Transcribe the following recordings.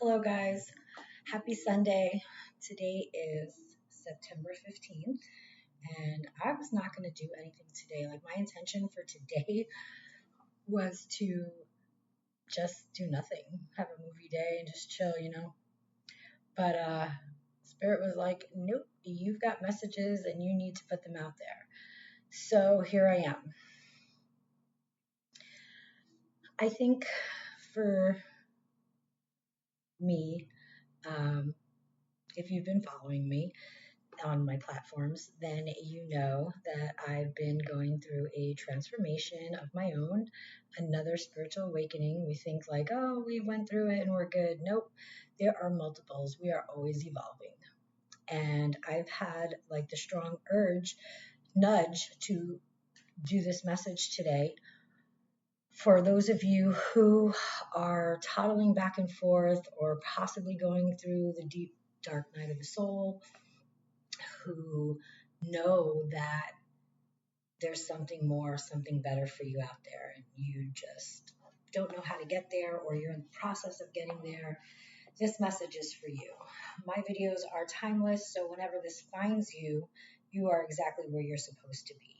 Hello, guys. Happy Sunday. Today is September 15th, and I was not going to do anything today. Like, my intention for today was to just do nothing, have a movie day, and just chill. But Spirit was like, nope, you've got messages and you need to put them out there. So here I am. I think for me, um, if you've been following me, on my platforms, then you know that I've been going through a transformation of my own, another spiritual awakening. We think like, oh, we went through it and we're good. Nope, there are multiples. We are always evolving. And I've had like the strong nudge to do this message today. For those of you who are toddling back and forth or possibly going through the deep, dark night of the soul, who know that there's something more, something better for you out there, and you just don't know how to get there, or you're in the process of getting there, this message is for you. My videos are timeless, so whenever this finds you, you are exactly where you're supposed to be.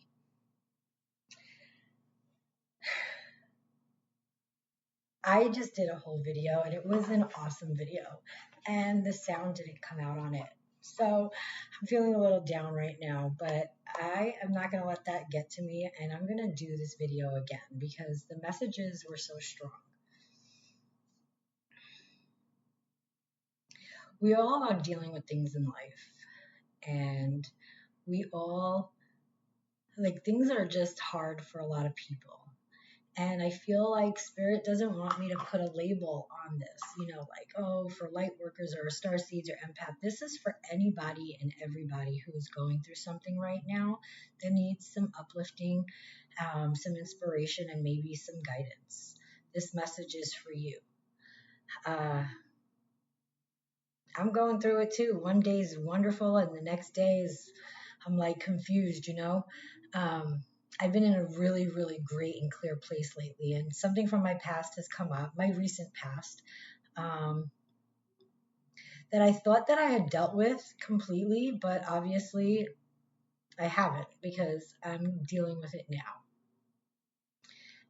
I just did a whole video, and it was an awesome video, and the sound didn't come out on it. So I'm feeling a little down right now, but I am not going to let that get to me, and I'm going to do this video again because the messages were so strong. We all are dealing with things in life, and we all, like, things are just hard for a lot of people. And I feel like Spirit doesn't want me to put a label on this, like, oh, for light workers or star seeds or empath. This is for anybody and everybody who is going through something right now that needs some uplifting, some inspiration, and maybe some guidance. This message is for you. I'm going through it too. One day is wonderful, and the next day is, I'm like confused. I've been in a really, really great and clear place lately, and something from my past has come up, my recent past, that I thought that I had dealt with completely, but obviously I haven't, because I'm dealing with it now.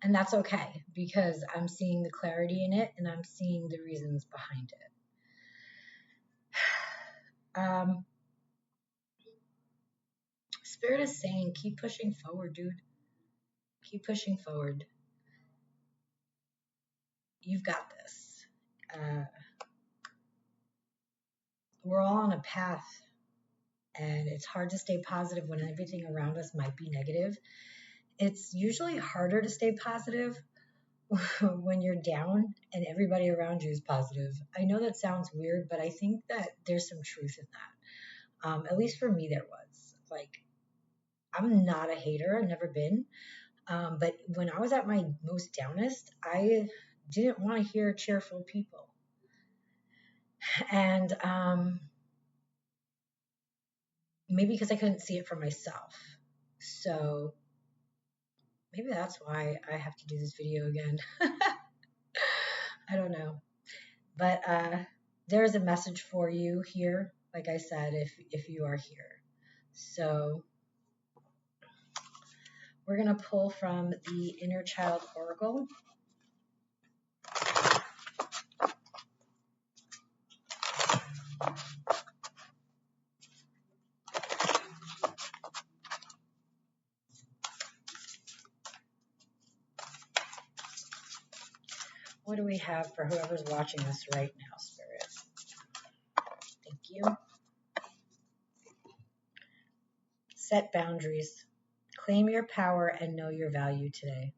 And that's okay, because I'm seeing the clarity in it, and I'm seeing the reasons behind it. Spirit is saying, keep pushing forward, dude. Keep pushing forward. You've got this. We're all on a path, and it's hard to stay positive when everything around us might be negative. It's usually harder to stay positive when you're down and everybody around you is positive. I know that sounds weird, but I think that there's some truth in that. At least for me, there was. Like, I'm not a hater. I've never been. But when I was at my most downest, I didn't want to hear cheerful people. And maybe because I couldn't see it for myself. So maybe that's why I have to do this video again. I don't know. But there's a message for you here, like I said, if you are here. So we're going to pull from the Inner Child Oracle. What do we have for whoever's watching this right now, Spirit? Thank you. Set boundaries. Claim your power and know your value today.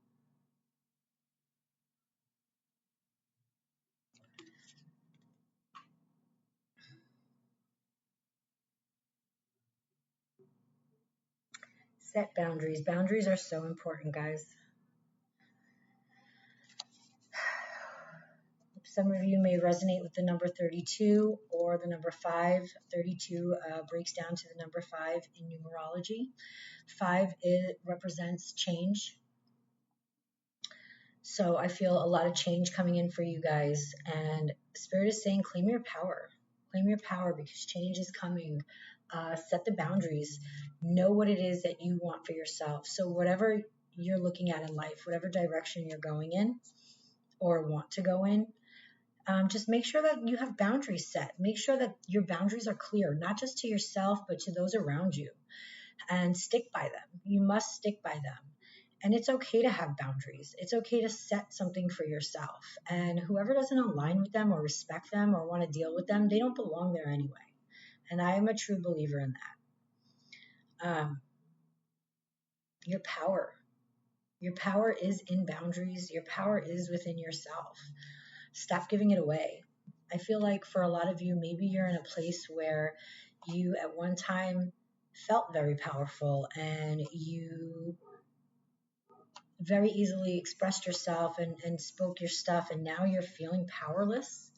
Set boundaries. Boundaries are so important, guys. Some of you may resonate with the number 32 or the number 5. 32 breaks down to the number 5 in numerology. 5 represents change. So I feel a lot of change coming in for you guys. And Spirit is saying, claim your power. Claim your power because change is coming. Set the boundaries. Know what it is that you want for yourself. So whatever you're looking at in life, whatever direction you're going in or want to go in, just make sure that you have boundaries set. Make sure that your boundaries are clear, not just to yourself, but to those around you, and stick by them. You must stick by them. And it's okay to have boundaries. It's okay to set something for yourself. And whoever doesn't align with them or respect them or want to deal with them, they don't belong there anyway. And I am a true believer in that. Your power. Your power is in boundaries. Your power is within yourself. Stop giving it away. I feel like for a lot of you, maybe you're in a place where you at one time felt very powerful and you very easily expressed yourself and spoke your stuff, and now you're feeling powerless.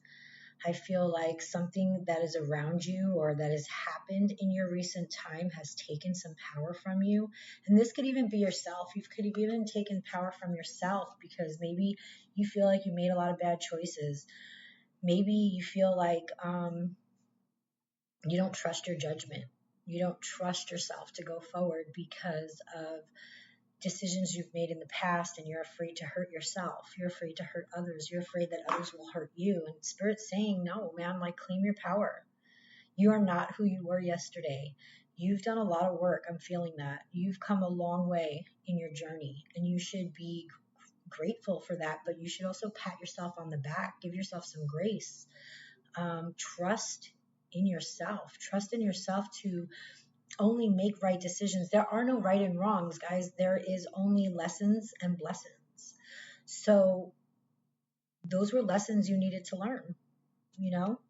I feel like something that is around you or that has happened in your recent time has taken some power from you. And this could even be yourself. You could have even taken power from yourself because maybe you feel like you made a lot of bad choices. Maybe you feel like you don't trust your judgment. You don't trust yourself to go forward because of decisions you've made in the past, and you're afraid to hurt yourself. You're afraid to hurt others. You're afraid that others will hurt you. And Spirit's saying, no, man, like claim your power. You are not who you were yesterday. You've done a lot of work. I'm feeling that. You've come a long way in your journey, and you should be grateful for that, but you should also pat yourself on the back. Give yourself some grace. Trust in yourself. Trust in yourself to only make right decisions. There are no right and wrongs, guys. There is only lessons and blessings. So those were lessons you needed to learn, you know?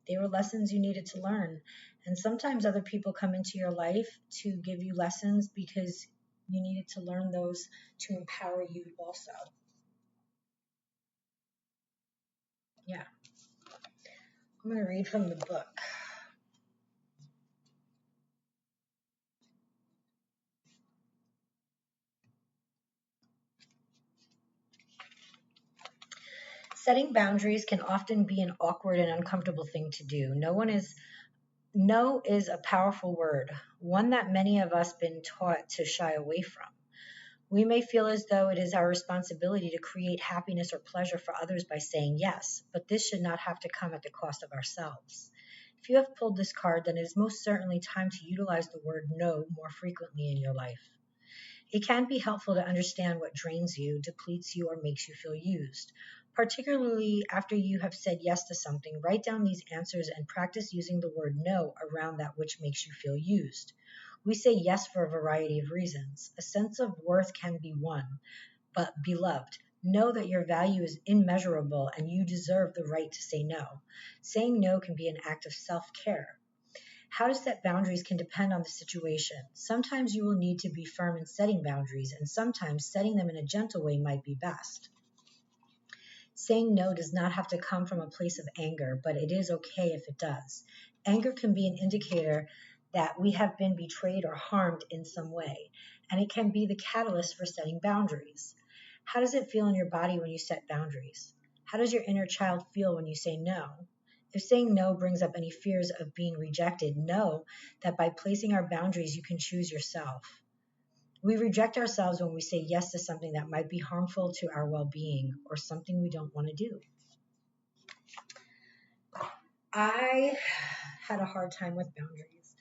They were lessons you needed to learn. And sometimes other people come into your life to give you lessons because you needed to learn those to empower you also. Yeah. I'm going to read from the book. Setting boundaries can often be an awkward and uncomfortable thing to do. No is a powerful word, one that many of us been taught to shy away from. We may feel as though it is our responsibility to create happiness or pleasure for others by saying yes, but this should not have to come at the cost of ourselves. If you have pulled this card, then it is most certainly time to utilize the word no more frequently in your life. It can be helpful to understand what drains you, depletes you, or makes you feel used. Particularly after you have said yes to something, write down these answers and practice using the word no around that which makes you feel used. We say yes for a variety of reasons. A sense of worth can be one, but beloved, know that your value is immeasurable and you deserve the right to say no. Saying no can be an act of self-care. How to set boundaries can depend on the situation. Sometimes you will need to be firm in setting boundaries, and sometimes setting them in a gentle way might be best. Saying no does not have to come from a place of anger, but it is okay if it does. Anger can be an indicator that we have been betrayed or harmed in some way, and it can be the catalyst for setting boundaries. How does it feel in your body when you set boundaries? How does your inner child feel when you say no? If saying no brings up any fears of being rejected, know that by placing our boundaries, you can choose yourself. We reject ourselves when we say yes to something that might be harmful to our well-being or something we don't want to do. I had a hard time with boundaries.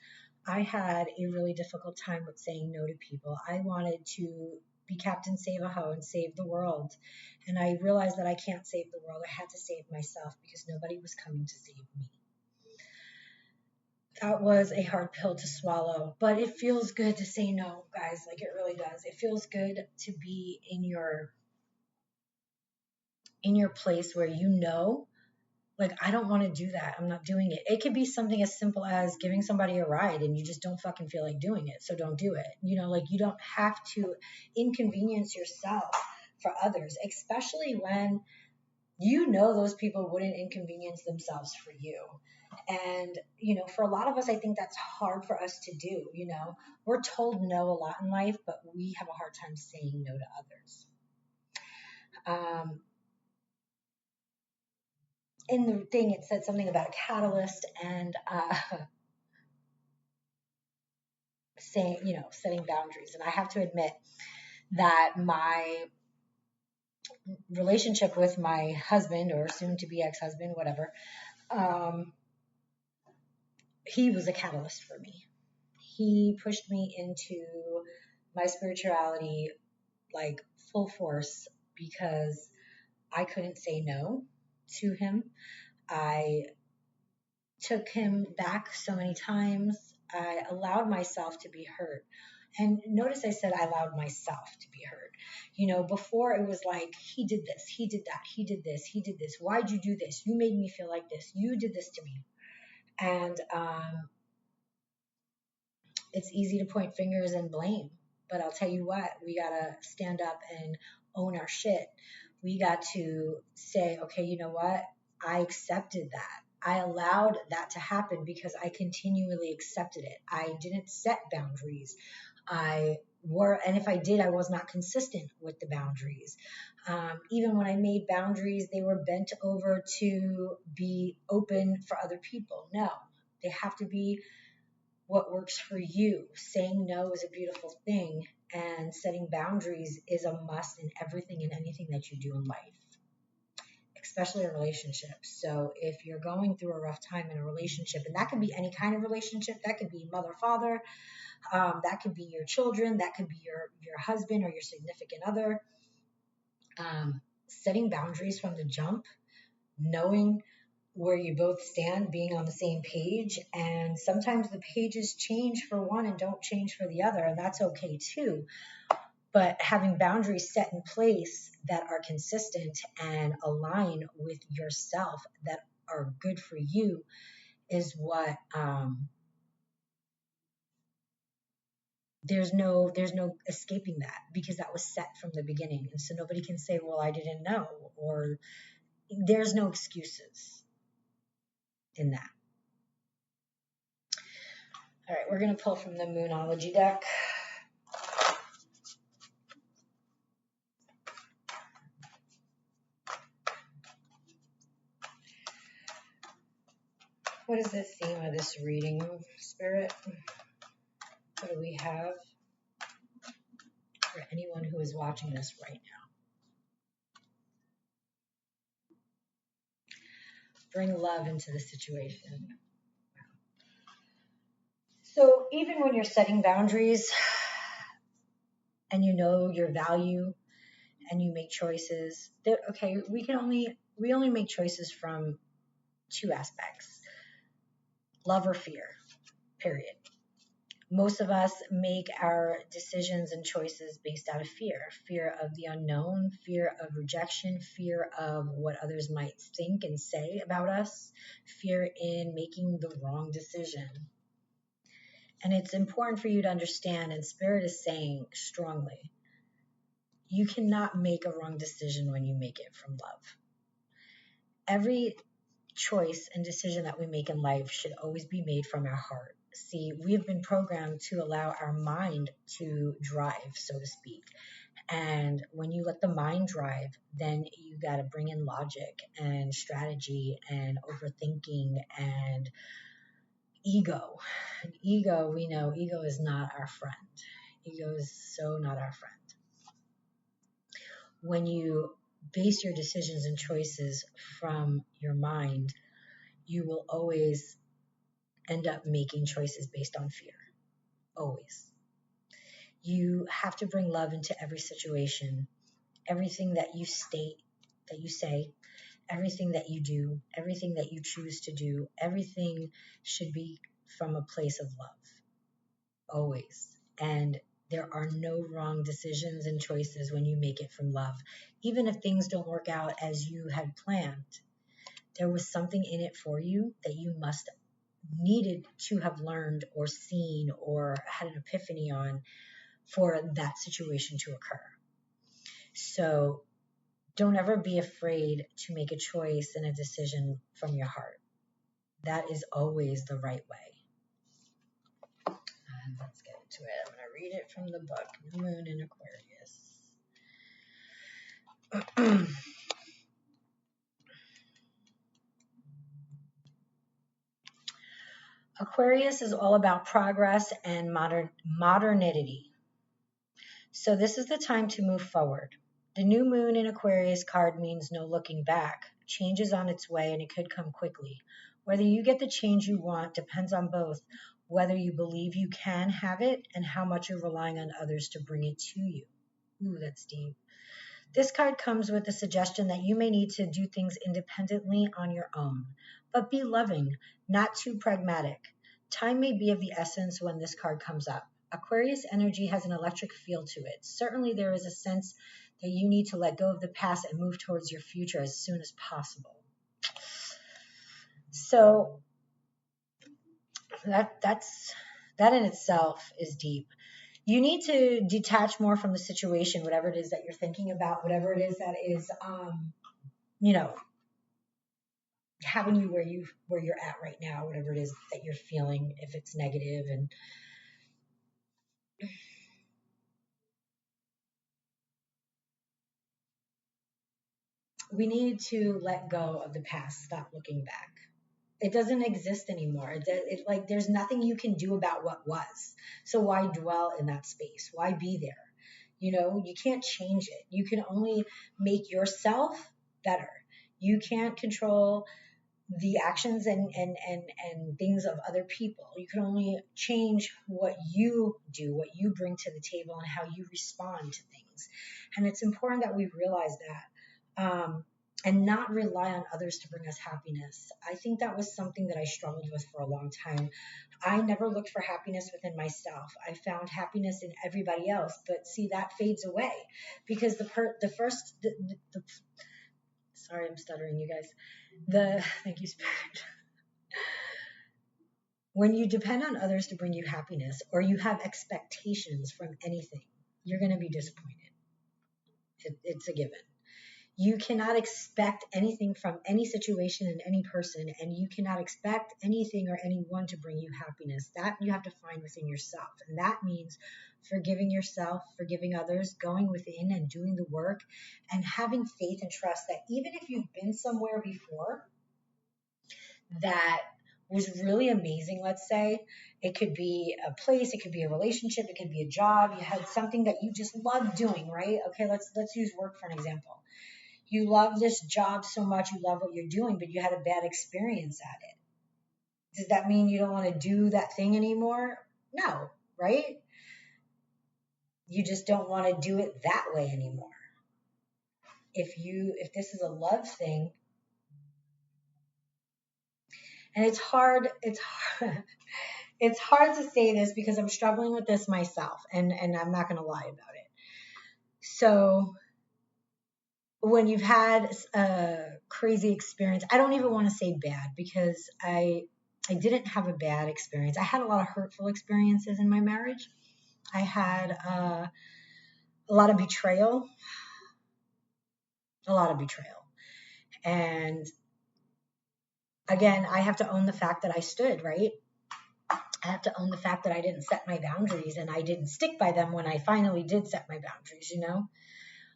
I had a really difficult time with saying no to people. I wanted to be Captain Save-A-Ho and save the world. And I realized that I can't save the world. I had to save myself because nobody was coming to save me. That was a hard pill to swallow, but it feels good to say no, guys. Like it really does. It feels good to be in your place where you know, like, I don't want to do that. I'm not doing it. It could be something as simple as giving somebody a ride and you just don't fucking feel like doing it. So don't do it. You know, like you don't have to inconvenience yourself for others, especially when you know those people wouldn't inconvenience themselves for you. And, you know, for a lot of us, I think that's hard for us to do. You know, we're told no a lot in life, but we have a hard time saying no to others. Um, in the thing, it said something about a catalyst and saying, setting boundaries. And I have to admit that my relationship with my husband, or soon to be ex-husband, whatever, um, he was a catalyst for me. He pushed me into my spirituality like full force because I couldn't say no to him. I took him back so many times. I allowed myself to be hurt. And notice I said I allowed myself to be hurt. Before it was like, he did this, he did that, he did this, he did this. Why'd you do this? You made me feel like this. You did this to me. And it's easy to point fingers and blame. But I'll tell you what, we got to stand up and own our shit. We got to say, okay, you know what? I accepted that. I allowed that to happen because I continually accepted it. I didn't set boundaries. And if I did, I was not consistent with the boundaries. Even when I made boundaries, they were bent over to be open for other people. No, they have to be what works for you. Saying no is a beautiful thing, and setting boundaries is a must in everything and anything that you do in life, especially in relationships. So if you're going through a rough time in a relationship, and that could be any kind of relationship, that could be mother, father, that could be your children, that could be your husband or your significant other, setting boundaries from the jump, knowing where you both stand, being on the same page. And sometimes the pages change for one and don't change for the other, and that's okay too. But having boundaries set in place that are consistent and align with yourself, that are good for you, is what there's no escaping that, because that was set from the beginning. And so nobody can say, well, I didn't know, or there's no excuses in that. All right, we're going to pull from the Moonology deck. What is the theme of this reading, Spirit? What do we have for anyone who is watching this right now? Bring love into the situation. So even when you're setting boundaries and you know your value and you make choices, okay, we only make choices from two aspects: love or fear, period. Most of us make our decisions and choices based out of fear of the unknown, fear of rejection, fear of what others might think and say about us, fear in making the wrong decision. And it's important for you to understand, and Spirit is saying strongly, you cannot make a wrong decision when you make it from love. Every choice and decision that we make in life should always be made from our heart. See, we've been programmed to allow our mind to drive, so to speak. And when you let the mind drive, then you got to bring in logic and strategy and overthinking and ego. And ego, we know ego is not our friend. Ego is so not our friend. When you base your decisions and choices from your mind, you will always end up making choices based on fear. Always. You have to bring love into every situation. Everything that you state, that you say, everything that you do, everything that you choose to do, everything should be from a place of love. Always. And there are no wrong decisions and choices when you make it from love. Even if things don't work out as you had planned, there was something in it for you that you needed to have learned or seen or had an epiphany on for that situation to occur. So don't ever be afraid to make a choice and a decision from your heart. That is always the right way. And let's get into it. I'm going to read it from the book, New Moon in Aquarius. Aquarius is all about progress and modernity. So this is the time to move forward. The new moon in Aquarius card means no looking back. Change is on its way and it could come quickly. Whether you get the change you want depends on both whether you believe you can have it and how much you're relying on others to bring it to you. Ooh, that's deep. This card comes with the suggestion that you may need to do things independently on your own, but be loving, not too pragmatic. Time may be of the essence when this card comes up. Aquarius energy has an electric feel to it. Certainly, there is a sense that you need to let go of the past and move towards your future as soon as possible. So that in itself is deep. You need to detach more from the situation, whatever it is that you're thinking about, whatever it is that is, you know, having you where you're at right now, whatever it is that you're feeling, if it's negative. And we need to let go of the past, stop looking back. It doesn't exist anymore. Like there's nothing you can do about what was. So why dwell in that space? Why be there? You can't change it. You can only make yourself better. You can't control the actions and things of other people. You can only change what you do, what you bring to the table, and how you respond to things. And it's important that we realize that, and not rely on others to bring us happiness. I think that was something that I struggled with for a long time. I never looked for happiness within myself. I found happiness in everybody else, but see, that fades away because the sorry, I'm stuttering, you guys. Thank you, Spirit. When you depend on others to bring you happiness or you have expectations from anything, you're going to be disappointed. It's a given. You cannot expect anything from any situation and any person, and you cannot expect anything or anyone to bring you happiness. That you have to find within yourself. And that means forgiving yourself, forgiving others, going within and doing the work, and having faith and trust that even if you've been somewhere before, that was really amazing, let's say. It could be a place, it could be a relationship, it could be a job. You had something that you just love doing, right? Okay, let's use work for an example. You love this job so much, you love what you're doing, but you had a bad experience at it. Does that mean you don't want to do that thing anymore? No, right? You just don't want to do it that way anymore. If this is a love thing, and it's hard it's hard to say this because I'm struggling with this myself, and I'm not going to lie about it. So when you've had a crazy experience, I don't even want to say bad because I didn't have a bad experience. I had a lot of hurtful experiences in my marriage. I had a lot of betrayal, a lot of betrayal. And again, I have to own the fact that I stood, right? I have to own the fact that I didn't set my boundaries and I didn't stick by them when I finally did set my boundaries.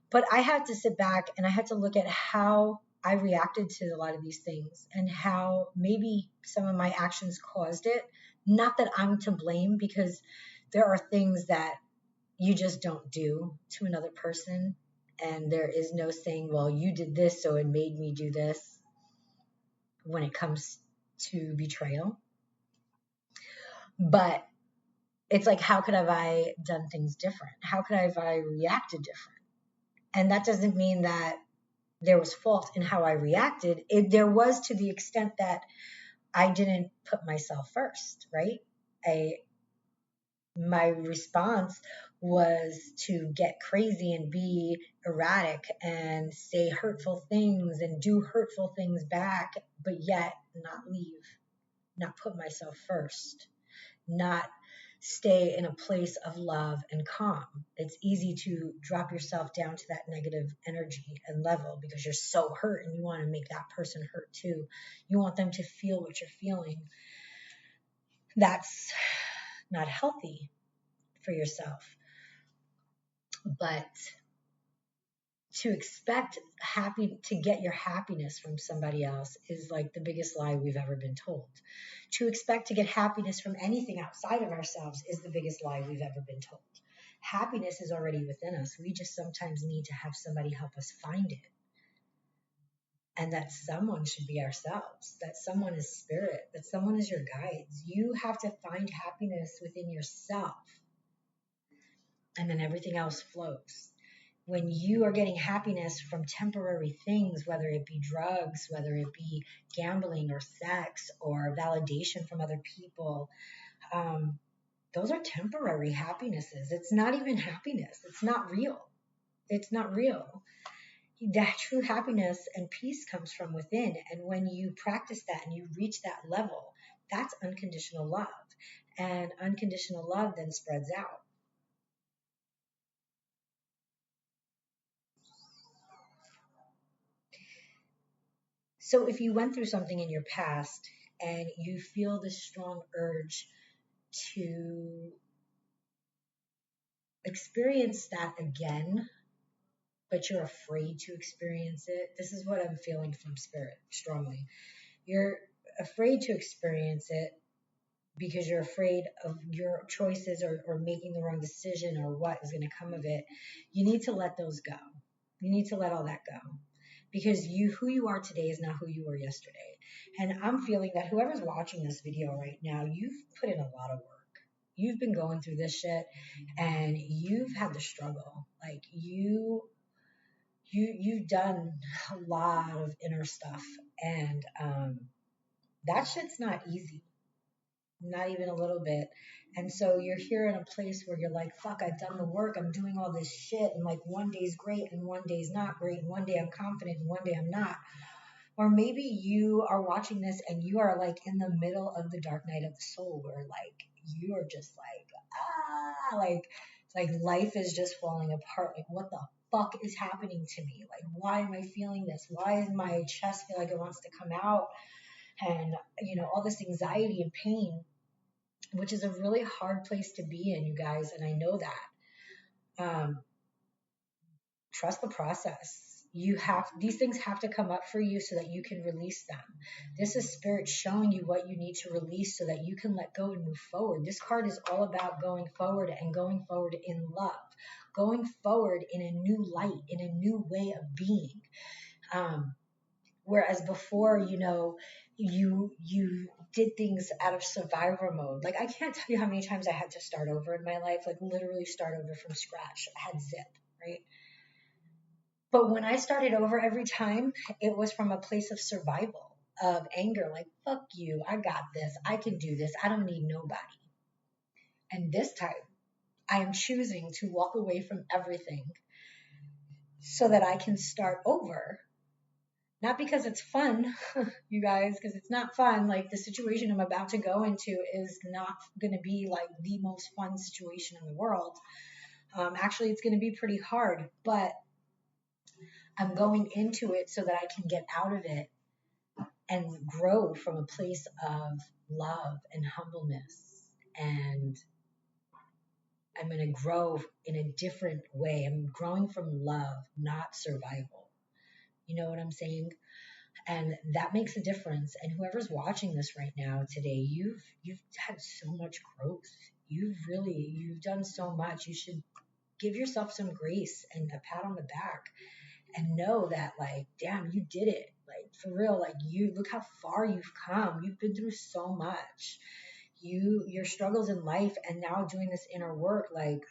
But I had to sit back and I had to look at how I reacted to a lot of these things and how maybe some of my actions caused it. Not that I'm to blame, because there are things that you just don't do to another person. And there is no saying, well, you did this, so it made me do this when it comes to betrayal. But it's like, how could have I done things different? How could have I reacted different? And that doesn't mean that there was fault in how I reacted. There was, to the extent that I didn't put myself first, right? My response was to get crazy and be erratic and say hurtful things and do hurtful things back, but yet not leave, not put myself first, not stay in a place of love and calm. It's easy to drop yourself down to that negative energy and level because you're so hurt and you want to make that person hurt too. You want them to feel what you're feeling. That's not healthy for yourself. But to expect to get your happiness from somebody else is like the biggest lie we've ever been told. To expect to get happiness from anything outside of ourselves is the biggest lie we've ever been told. Happiness is already within us. We just sometimes need to have somebody help us find it. And that someone should be ourselves, that someone is spirit, that someone is your guides. You have to find happiness within yourself, and then everything else flows. When you are getting happiness from temporary things, whether it be drugs, whether it be gambling or sex or validation from other people, those are temporary happinesses. It's not even happiness. It's not real. It's not real. That true happiness and peace comes from within. And when you practice that and you reach that level, that's unconditional love. And unconditional love then spreads out. So if you went through something in your past and you feel this strong urge to experience that again, but you're afraid to experience it, this is what I'm feeling from spirit strongly. You're afraid to experience it because you're afraid of your choices or making the wrong decision or what is going to come of it. You need to let those go. You need to let all that go, because who you are today is not who you were yesterday. And I'm feeling that whoever's watching this video right now, you've put in a lot of work. You've been going through this shit and you've had the struggle. Like you've done a lot of inner stuff, and that shit's not easy. Not even a little bit. And so you're here in a place where you're like, fuck, I've done the work. I'm doing all this shit. And like one day's great and one day's not great. And one day I'm confident and one day I'm not. Or maybe you are watching this and you are like in the middle of the dark night of the soul where like you are just like, it's like life is just falling apart. Like, what the fuck is happening to me? Like, why am I feeling this? Why does my chest feel like it wants to come out? And, all this anxiety and pain, which is a really hard place to be in, you guys. And I know that. Trust the process. These things have to come up for you so that you can release them. This is spirit showing you what you need to release so that you can let go and move forward. This card is all about going forward and going forward in love, going forward in a new light, in a new way of being. Whereas before, you did things out of survivor mode. Like, I can't tell you how many times I had to start over in my life, like literally start over from scratch. I had zip, right? But when I started over every time, it was from a place of survival, of anger, like, fuck you, I got this, I can do this, I don't need nobody. And this time, I am choosing to walk away from everything so that I can start over. Not because it's fun, you guys, because it's not fun. Like, the situation I'm about to go into is not going to be like the most fun situation in the world. Actually, it's going to be pretty hard, but I'm going into it so that I can get out of it and grow from a place of love and humbleness. And I'm going to grow in a different way. I'm growing from love, not survival. You know what I'm saying? And that makes a difference. And whoever's watching this right now today, you've had so much growth. You've done so much. You should give yourself some grace and a pat on the back and know that, like, damn, you did it. Like, for real, like, you look how far you've come. You've been through so much. Your struggles in life, and now doing this inner work, like,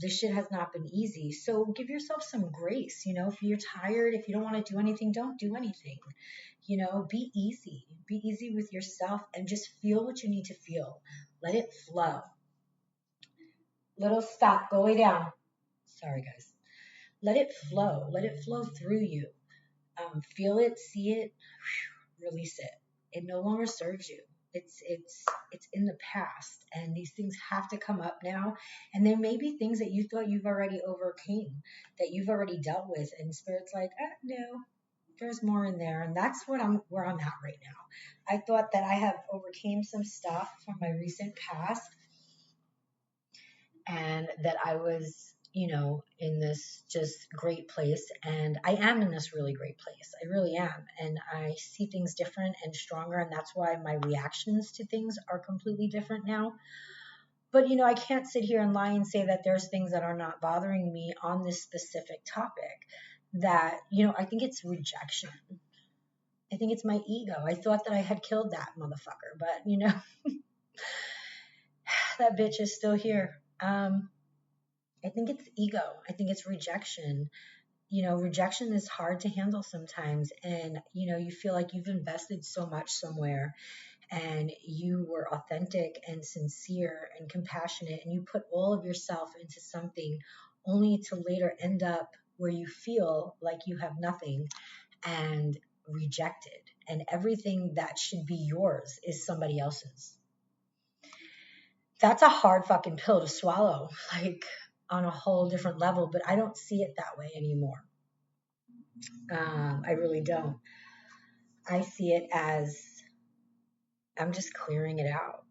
this shit has not been easy. So give yourself some grace. If you're tired, if you don't want to do anything, don't do anything. Be easy. Be easy with yourself and just feel what you need to feel. Let it flow. Little stop. Go lay down. Sorry, guys. Let it flow. Let it flow through you. Feel it, see it, release it. It no longer serves you. It's in the past, and these things have to come up now. And there may be things that you thought you've already overcame, that you've already dealt with, and spirit's like, no, there's more in there. And that's where I'm at right now. I thought that I have overcame some stuff from my recent past, and that I was, in this just great place. And I am in this really great place. I really am. And I see things different and stronger. And that's why my reactions to things are completely different now. But, I can't sit here and lie and say that there's things that are not bothering me on this specific topic that, I think it's rejection. I think it's my ego. I thought that I had killed that motherfucker, but, that bitch is still here. I think it's ego. I think it's rejection. Rejection is hard to handle sometimes. And, you feel like you've invested so much somewhere and you were authentic and sincere and compassionate and you put all of yourself into something only to later end up where you feel like you have nothing and rejected. And everything that should be yours is somebody else's. That's a hard fucking pill to swallow. Like, on a whole different level, but I don't see it that way anymore. I really don't. I see it as I'm just clearing it out.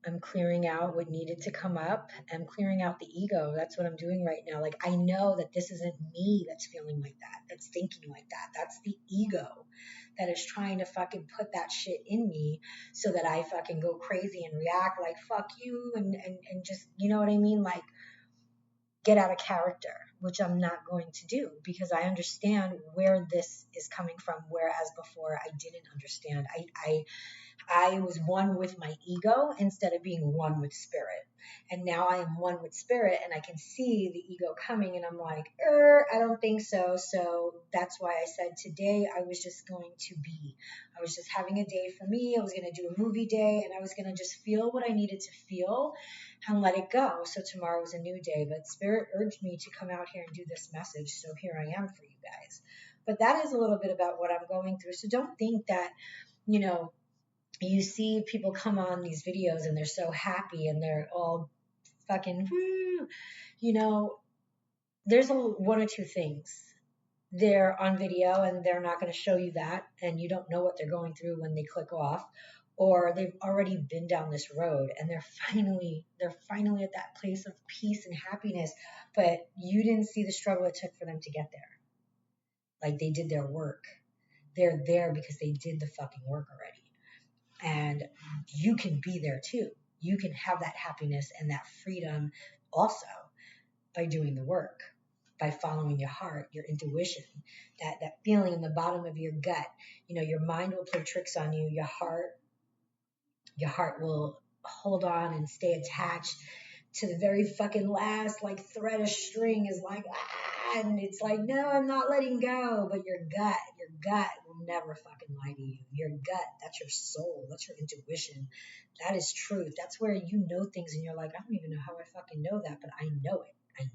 I'm clearing out what needed to come up. I'm clearing out the ego. That's what I'm doing right now. Like, I know that this isn't me that's feeling like that, that's thinking like that. That's the ego that is trying to fucking put that shit in me so that I fucking go crazy and react like fuck you and just, you know what I mean? Like, get out of character, which I'm not going to do because I understand where this is coming from, whereas before I didn't understand. I was one with my ego instead of being one with spirit. And now I am one with spirit and I can see the ego coming and I'm like, I don't think so. So that's why I said today I was just going to be. I was just having a day for me. I was going to do a movie day and I was going to just feel what I needed to feel and let it go. So tomorrow was a new day, but spirit urged me to come out here and do this message. So here I am for you guys. But that is a little bit about what I'm going through. So don't think that, you see people come on these videos and they're so happy and they're all fucking woo. There's one or two things. They're on video and they're not going to show you that, and you don't know what they're going through when they click off, or they've already been down this road and they're finally at that place of peace and happiness, but you didn't see the struggle it took for them to get there. Like, they did their work. They're there because they did the fucking work already. And you can be there too. You can have that happiness and that freedom also by doing the work, by following your heart, your intuition, that feeling in the bottom of your gut. Your mind will play tricks on you. Your heart will hold on and stay attached to the very fucking last like thread of string is like, and it's like, no, I'm not letting go. But your gut will never fucking lie to you. Your gut, that's your soul, that's your intuition, that is truth. That's where you know things and you're like, I don't even know how I fucking know that, but I know it.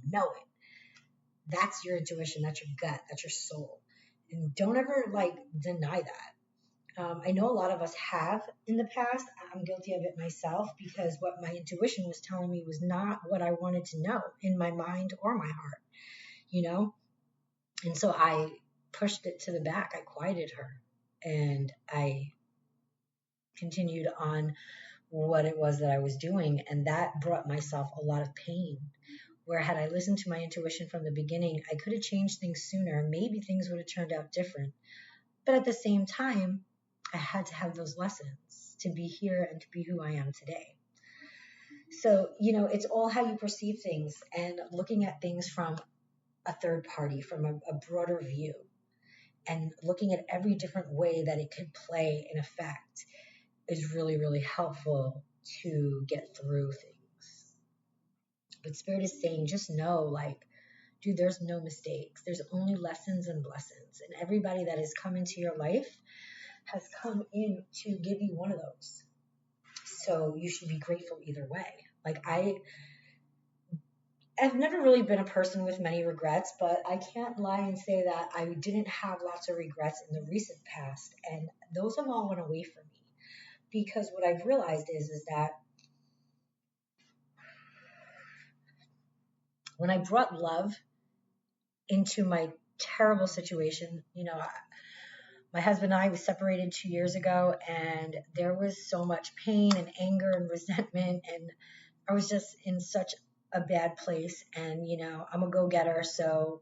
That's your intuition, that's your gut, that's your soul. And don't ever like deny that. I know a lot of us have in the past. I'm guilty of it myself because what my intuition was telling me was not what I wanted to know in my mind or my heart. And so I pushed it to the back. I quieted her and I continued on what it was that I was doing. And that brought myself a lot of pain. Where had I listened to my intuition from the beginning, I could have changed things sooner. Maybe things would have turned out different. But at the same time, I had to have those lessons to be here and to be who I am today. So, it's all how you perceive things and looking at things from a third party, from a broader view, and looking at every different way that it could play an effect is really, really helpful to get through things. But Spirit is saying, just know, like, dude, there's no mistakes. There's only lessons and blessings. And everybody that has come into your life has come in to give you one of those. So you should be grateful either way. Like, I've never really been a person with many regrets, but I can't lie and say that I didn't have lots of regrets in the recent past. And those have all went away from me because what I've realized is that when I brought love into my terrible situation, my husband and I was separated 2 years ago, and there was so much pain and anger and resentment, and I was just in such a bad place, and I'm a go-getter. So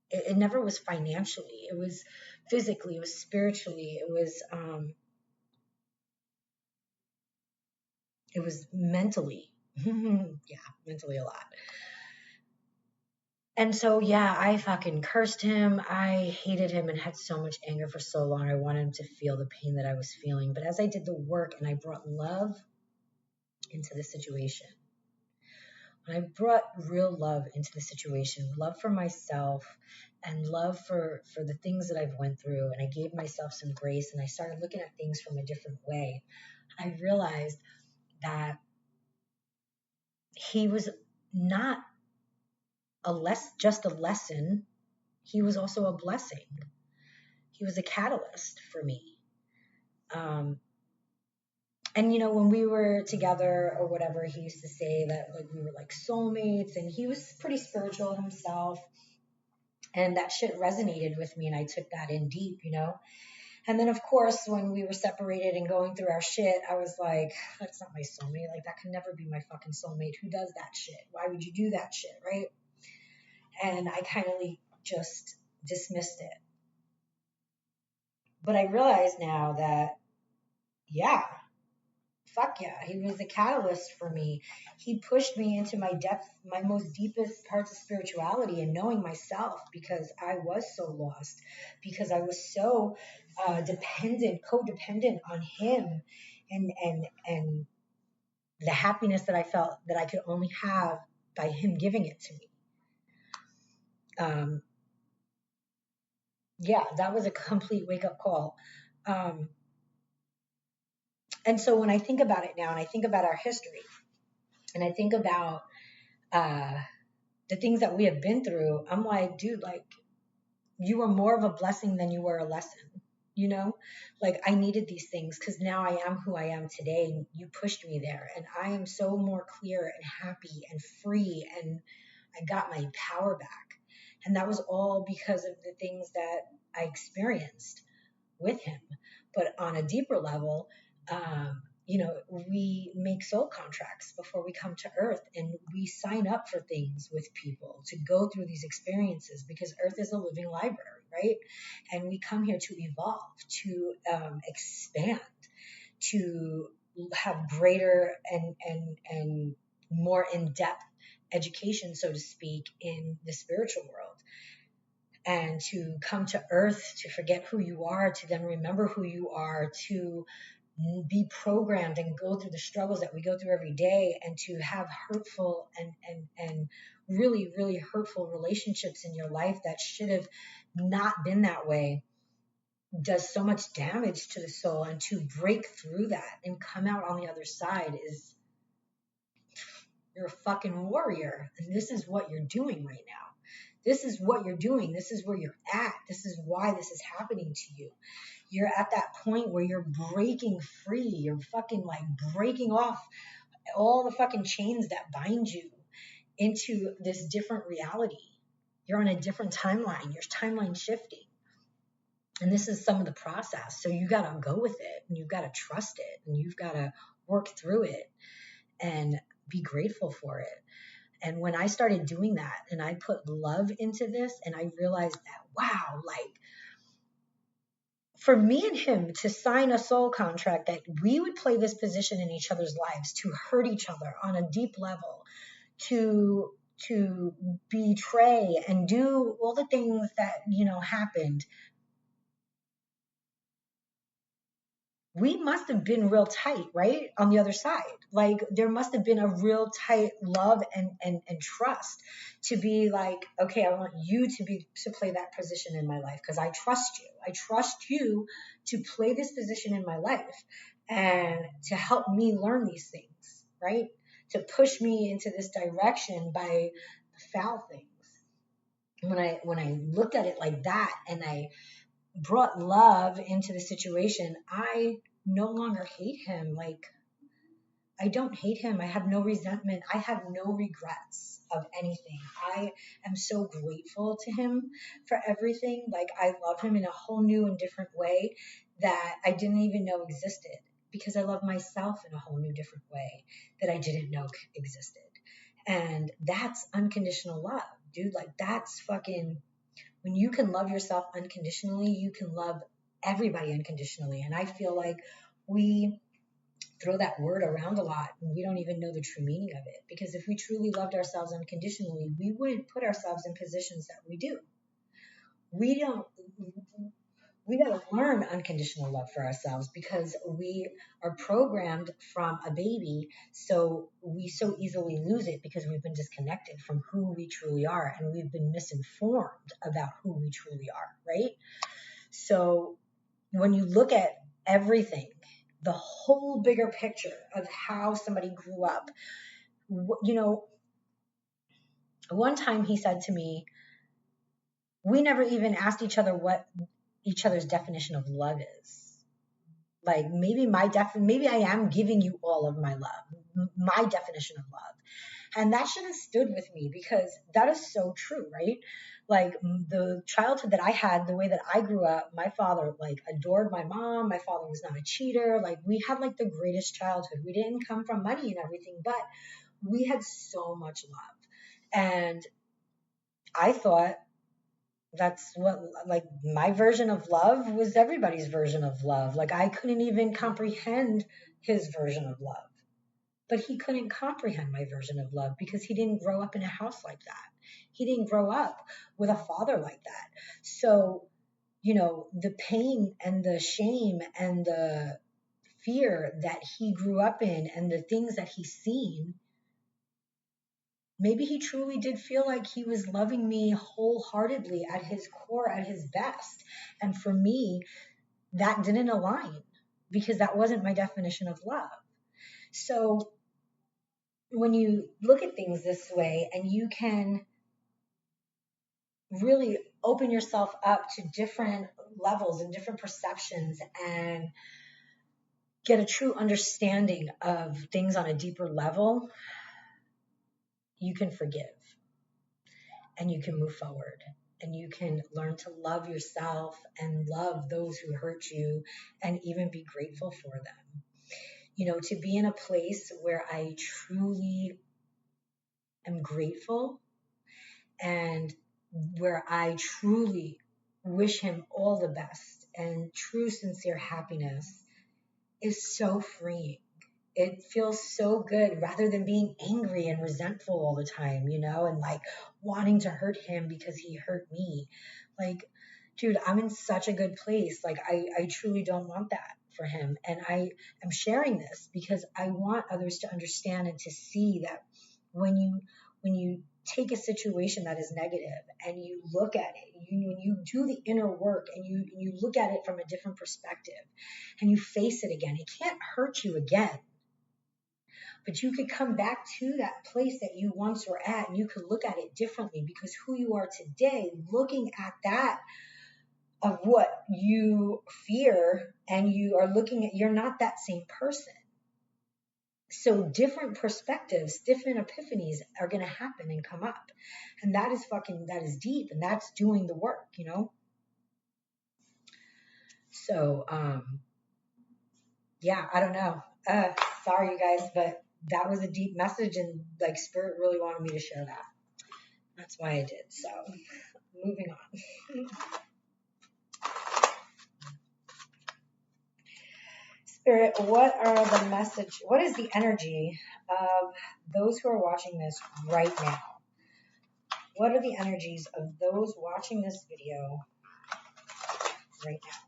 it never was financially. It was physically. It was spiritually. It was mentally. Yeah, mentally a lot. And so, yeah, I fucking cursed him. I hated him and had so much anger for so long. I wanted him to feel the pain that I was feeling. But as I did the work and I brought love into the situation, when I brought real love into the situation, love for myself and love for the things that I've went through, and I gave myself some grace and I started looking at things from a different way, I realized that he was not just a lesson. He was also a blessing. He was a catalyst for me. Um, and when we were together or whatever, he used to say that like we were like soulmates, and he was pretty spiritual himself. And that shit resonated with me, and I took that in deep. And then, of course, when we were separated and going through our shit, I was like, that's not my soulmate. Like, that could never be my fucking soulmate. Who does that shit? Why would you do that shit, right? And I kind of just dismissed it. But I realize now that, yeah, fuck yeah, he was a catalyst for me. He pushed me into my depth, my most deepest parts of spirituality and knowing myself, because I was so lost, because I was so codependent on him, and the happiness that I felt that I could only have by him giving it to me. Um, yeah, that was a complete wake up call. Um, and so when I think about it now, and I think about our history, and I think about uh, the things that we have been through, I'm like, dude, like, you were more of a blessing than you were a lesson. You know, like, I needed these things because now I am who I am today. And you pushed me there, and I am so more clear and happy and free, and I got my power back. And that was all because of the things that I experienced with him. But on a deeper level, we make soul contracts before we come to Earth, and we sign up for things with people to go through these experiences, because Earth is a living library, right? And we come here to evolve, to expand, to have greater and more in-depth education, so to speak, in the spiritual world, and to come to Earth to forget who you are, to then remember who you are, to be programmed and go through the struggles that we go through every day, and to have hurtful and really, really hurtful relationships in your life that should have not been that way, does so much damage to the soul. And to break through that and come out on the other side is, you're a fucking warrior. And this is what you're doing right now. This is what you're doing. This is where you're at. This is why this is happening to you. You're at that point where you're breaking free. You're fucking like breaking off all the fucking chains that bind you into this different reality. You're on a different timeline. Your timeline shifting. And this is some of the process. So you got to go with it, and you've got to trust it, and you've got to work through it and be grateful for it. And when I started doing that and I put love into this, and I realized that, wow, like, for me and him to sign a soul contract that we would play this position in each other's lives, to hurt each other on a deep level, to betray and do all the things that happened, we must have been real tight, right? On the other side. Like, there must have been a real tight love and trust, to be like, okay, I want you to play that position in my life, because I trust you. I trust you to play this position in my life and to help me learn these things, right? To push me into this direction by foul things. When I looked at it like that, and I brought love into the situation, I no longer hate him. Like, I don't hate him. I have no resentment. I have no regrets of anything. I am so grateful to him for everything. Like, I love him in a whole new and different way that I didn't even know existed, because I love myself in a whole new different way that I didn't know existed. And that's unconditional love, dude. Like, that's fucking, when you can love yourself unconditionally, you can love everybody unconditionally. And I feel like we throw that word around a lot and we don't even know the true meaning of it. Because if we truly loved ourselves unconditionally, we wouldn't put ourselves in positions that we do. We don't, we got to learn unconditional love for ourselves because we are programmed from a baby. So we so easily lose it because we've been disconnected from who we truly are and we've been misinformed about who we truly are, right? So when you look at everything, the whole bigger picture of how somebody grew up, you know, one time he said to me, we never even asked each other what each other's definition of love is. Like, maybe I am giving you all of my love, my definition of love. And that should have stood with me because that is so true, right? Like, the childhood that I had, the way that I grew up, my father like adored my mom. My father was not a cheater. Like, we had like the greatest childhood. We didn't come from money and everything, but we had so much love. And I thought that's what, like, my version of love was everybody's version of love. Like, I couldn't even comprehend his version of love, but he couldn't comprehend my version of love because he didn't grow up in a house like that. He didn't grow up with a father like that. So, the pain and the shame and the fear that he grew up in and the things that he's seen, maybe he truly did feel like he was loving me wholeheartedly at his core, at his best. And for me, that didn't align because that wasn't my definition of love. So when you look at things this way and you can really open yourself up to different levels and different perceptions and get a true understanding of things on a deeper level, you can forgive and you can move forward and you can learn to love yourself and love those who hurt you and even be grateful for them. To be in a place where I truly am grateful and where I truly wish him all the best and true, sincere happiness is so freeing. It feels so good rather than being angry and resentful all the time, and like wanting to hurt him because he hurt me. Like, dude, I'm in such a good place. Like, I truly don't want that for him. And I am sharing this because I want others to understand and to see that when you take a situation that is negative and you look at it, when you do the inner work and you look at it from a different perspective and you face it again, it can't hurt you again. But you could come back to that place that you once were at and you could look at it differently because who you are today, looking at that of what you fear, and you are looking at, you're not that same person. So different perspectives, different epiphanies are going to happen and come up. And that is deep, and that's doing the work, So, yeah, I don't know. Sorry, you guys, but that was a deep message, and like Spirit really wanted me to share that. That's why I did. So, moving on. Spirit, what is the energy of those who are watching this right now? What are the energies of those watching this video right now?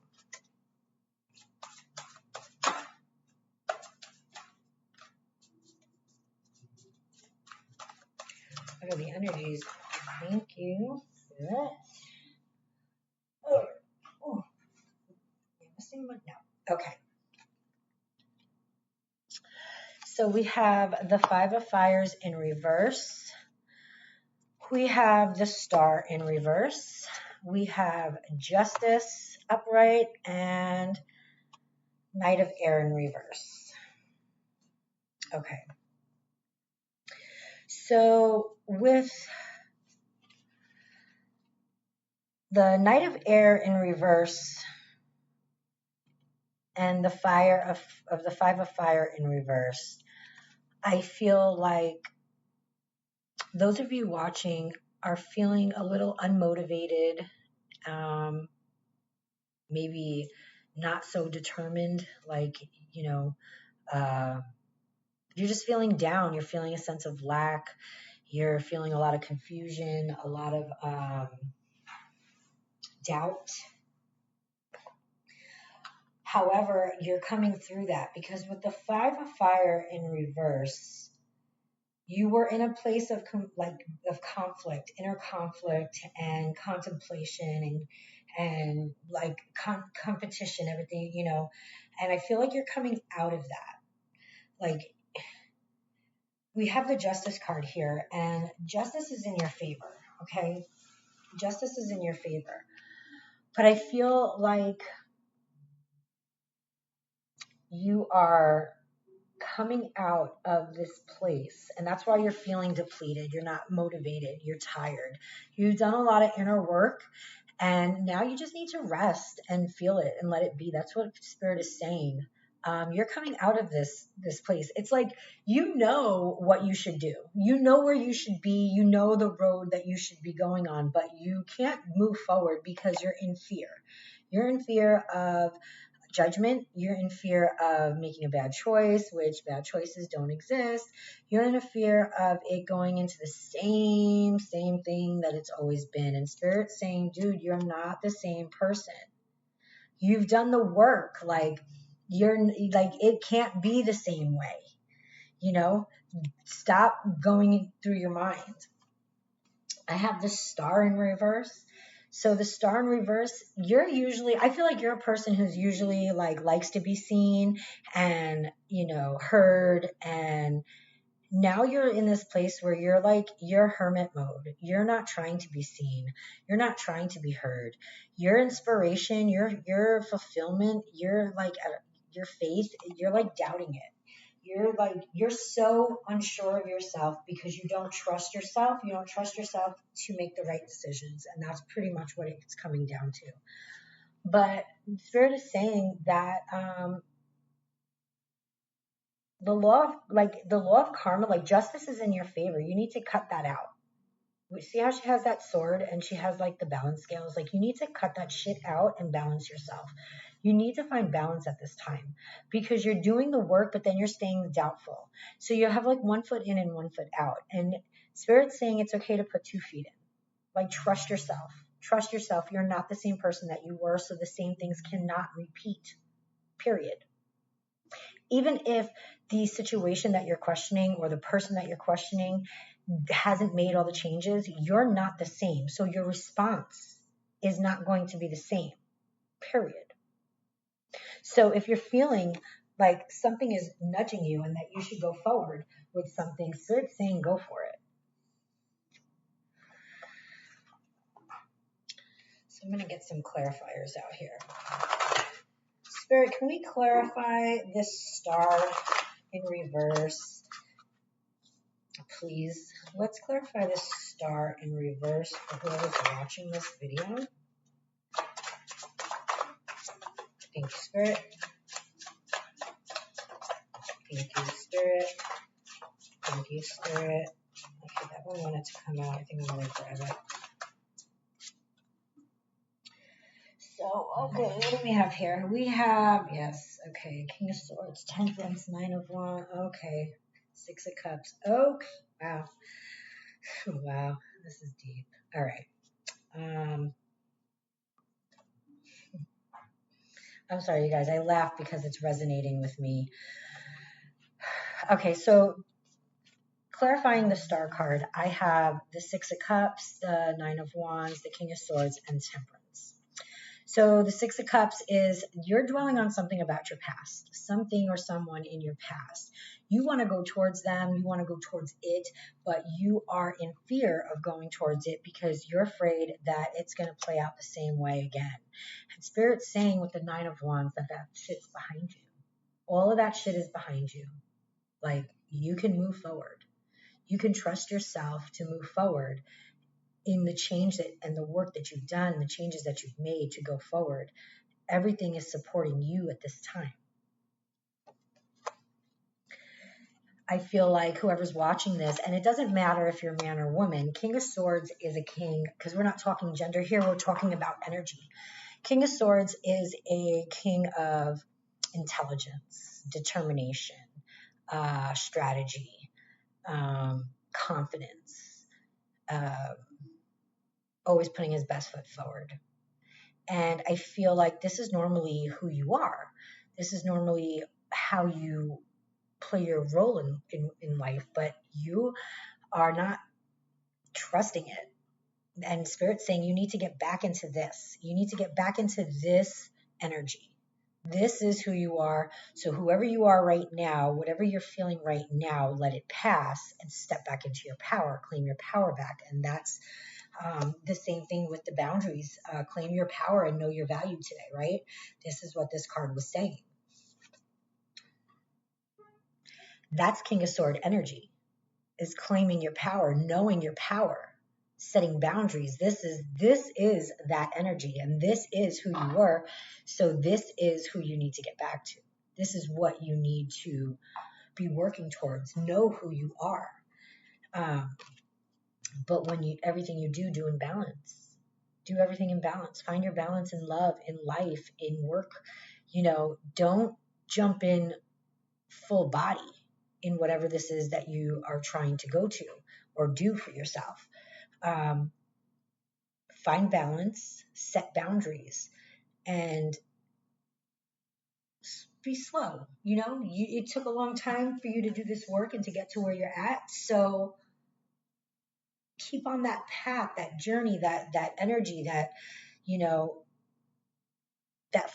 What are the energies? Thank you. Spirit. Oh, am I missing one? No. Okay. So we have the Five of Fires in reverse. We have the Star in reverse. We have Justice upright and Knight of Air in reverse. Okay. So with the Knight of Air in reverse and the fire of the Five of Fire in reverse, I feel like Those of you watching are feeling a little unmotivated, um, maybe not so determined, like, you know, uh, you're just feeling down. You're feeling a sense of lack. You're feeling a lot of confusion, a lot of doubt. However, you're coming through that because with the Five of Fire in reverse, you were in a place of of conflict, inner conflict, and contemplation, and like competition, everything, you know. And I feel like you're coming out of that. Like, we have the Justice card here, and justice is in your favor. Okay, justice is in your favor, but I feel like you are coming out of this place, and that's why you're feeling depleted. You're not motivated, you're tired, you've done a lot of inner work, and now you just need to rest and feel it and let it be. That's what Spirit is saying. You're coming out of this place. It's like, you know what you should do, you know where you should be, you know the road that you should be going on, but you can't move forward because you're in fear. You're in fear of judgment. You're in fear of making a bad choice, which bad choices don't exist. You're in a fear of it going into the same thing that it's always been. And Spirit's saying, dude, you're not the same person. You've done the work. Like, you're like, it can't be the same way. You know, stop going through your mind. I have the Star in reverse. So the Star in reverse, you're usually, I feel like you're a person who's usually like likes to be seen and, you know, heard. And now you're in this place where you're like, you're hermit mode. You're not trying to be seen. You're not trying to be heard. Your inspiration, your fulfillment, your faith, you're like doubting it. You're so unsure of yourself because you don't trust yourself. You don't trust yourself to make the right decisions. And that's pretty much what it's coming down to. But Spirit is saying that the law of karma, like justice is in your favor. You need to cut that out. See how she has that sword and she has like the balance scales? Like, you need to cut that shit out and balance yourself. You need to find balance at this time because you're doing the work, but then you're staying doubtful. So you have like 1 foot in and 1 foot out. And Spirit's saying it's okay to put 2 feet in. Like, trust yourself. Trust yourself. You're not the same person that you were. So the same things cannot repeat, period. Even if the situation that you're questioning or the person that you're questioning hasn't made all the changes, you're not the same. So your response is not going to be the same, period. So if you're feeling like something is nudging you and that you should go forward with something, Spirit's saying go for it. So I'm going to get some clarifiers out here. Spirit, can we clarify this Star in reverse? Please, let's clarify this Star in reverse for whoever's watching this video. Thank you, Spirit. Thank you, Spirit. Thank you, Spirit. Okay, that one wanted to come out. I think I'm going to grab it. So, okay, what do we have here? We have, yes, okay, King of Swords, Temperance, Nine of Wands, okay, Six of Cups. Okay, wow. Wow, this is deep. All right. I'm sorry, you guys. I laugh because it's resonating with me. Okay, so clarifying the Star card, I have the Six of Cups, the Nine of Wands, the King of Swords, and Temperance. So the Six of Cups is you're dwelling on something about your past, something or someone in your past. You want to go towards them, you want to go towards it, but you are in fear of going towards it because you're afraid that it's going to play out the same way again. And Spirit's saying with the Nine of Wands that shit's behind you. All of that shit is behind you. Like, you can move forward. You can trust yourself to move forward in the change and the work that you've done, the changes that you've made to go forward. Everything is supporting you at this time. I feel like whoever's watching this, and it doesn't matter if you're man or woman, King of Swords is a king, because we're not talking gender here, we're talking about energy. King of Swords is a king of intelligence, determination, strategy, confidence, uh, always putting his best foot forward. And I feel like this is normally who you are. This is normally how you play your role in life, but you are not trusting it. And Spirit's saying you need to get back into this. You need to get back into this energy. This is who you are. So whoever you are right now, whatever you're feeling right now, let it pass and step back into your power, claim your power back. And that's the same thing with the boundaries. Claim your power and know your value today, right? This is what this card was saying. That's King of Sword energy, is claiming your power, knowing your power, setting boundaries. This is that energy, and this is who you were. So this is who you need to get back to. This is what you need to be working towards. Know who you are. But when everything you do in balance. Do everything in balance. Find your balance in love, in life, in work. Don't jump in full body in whatever this is that you are trying to go to or do for yourself. Find balance, set boundaries, and be slow. It took a long time for you to do this work and to get to where you're at. So keep on that path, that journey, that energy, that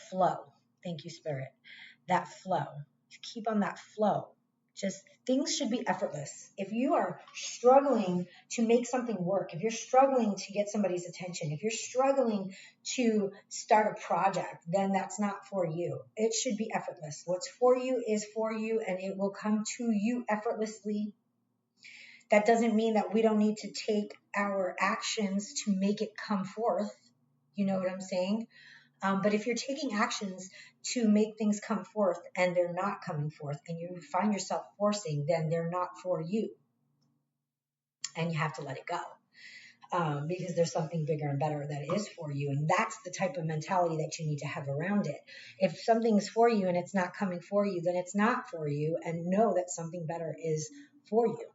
flow. Thank you, Spirit. That flow. Keep on that flow. Just things should be effortless. If you are struggling to make something work, if you're struggling to get somebody's attention, if you're struggling to start a project, then that's not for you. It should be effortless. What's for you is for you, and it will come to you effortlessly. That doesn't mean that we don't need to take our actions to make it come forth. You know what I'm saying? But if you're taking actions to make things come forth and they're not coming forth, and you find yourself forcing, then they're not for you. And you have to let it go. Because there's something bigger and better that is for you. And that's the type of mentality that you need to have around it. If something's for you and it's not coming for you, then it's not for you, and know that something better is for you.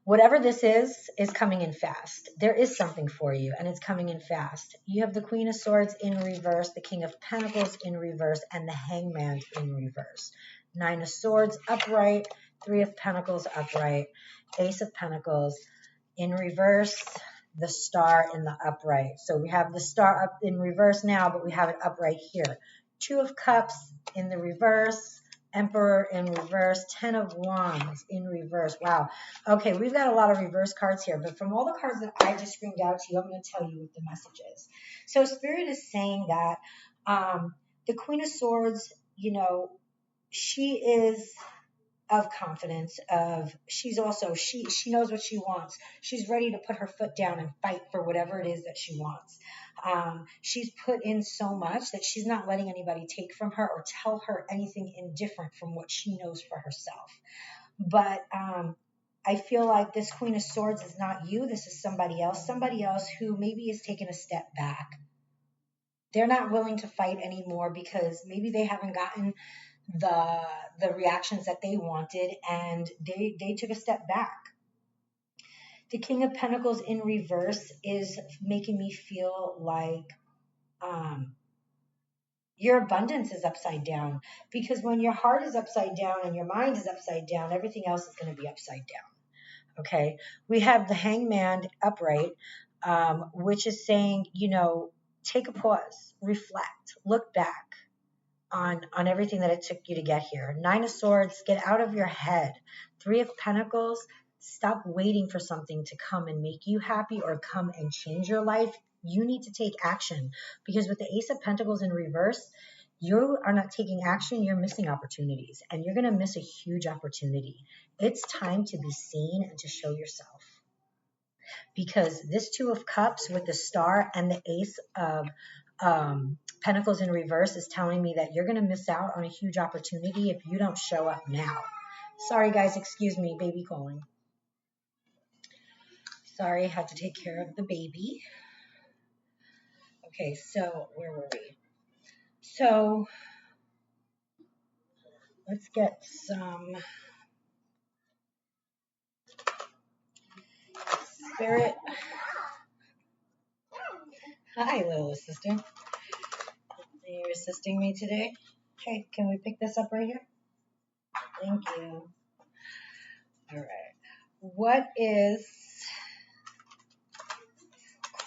Whatever this is coming in fast. There is something for you, and it's coming in fast. You have the Queen of Swords in reverse, the King of Pentacles in reverse, and the Hangman in reverse. Nine of Swords upright, Three of Pentacles upright, Ace of Pentacles in reverse, the Star in the upright. So we have the Star up in reverse now, but we have it upright here. Two of Cups in the reverse, Emperor in reverse, Ten of Wands in reverse. Wow. Okay, we've got a lot of reverse cards here, but from all the cards that I just screamed out to you, I'm going to tell you what the message is. So Spirit is saying that the Queen of Swords, she is of confidence, she knows what she wants. She's ready to put her foot down and fight for whatever it is that she wants. She's put in so much that she's not letting anybody take from her or tell her anything indifferent from what she knows for herself. But I feel like this Queen of Swords is not you. This is somebody else who maybe is taking a step back. They're not willing to fight anymore because maybe they haven't gotten the reactions that they wanted, and they took a step back. The King of Pentacles in reverse is making me feel like your abundance is upside down, because when your heart is upside down and your mind is upside down, everything else is going to be upside down. Okay, we have the Hangman upright, which is saying, take a pause, reflect, look back on everything that it took you to get here. Nine of Swords, get out of your head. Three of Pentacles, stop waiting for something to come and make you happy or come and change your life. You need to take action, because with the Ace of Pentacles in reverse, you are not taking action. You're missing opportunities, and you're going to miss a huge opportunity. It's time to be seen and to show yourself, because this Two of Cups with the Star and the Ace of Pentacles in reverse is telling me that you're going to miss out on a huge opportunity if you don't show up now. Sorry, guys. Excuse me. Baby calling. Sorry, I had to take care of the baby. Okay, so where were we? So let's get some spirit. Hi, little assistant. You're assisting me today? Okay, can we pick this up right here? Thank you. All right. What is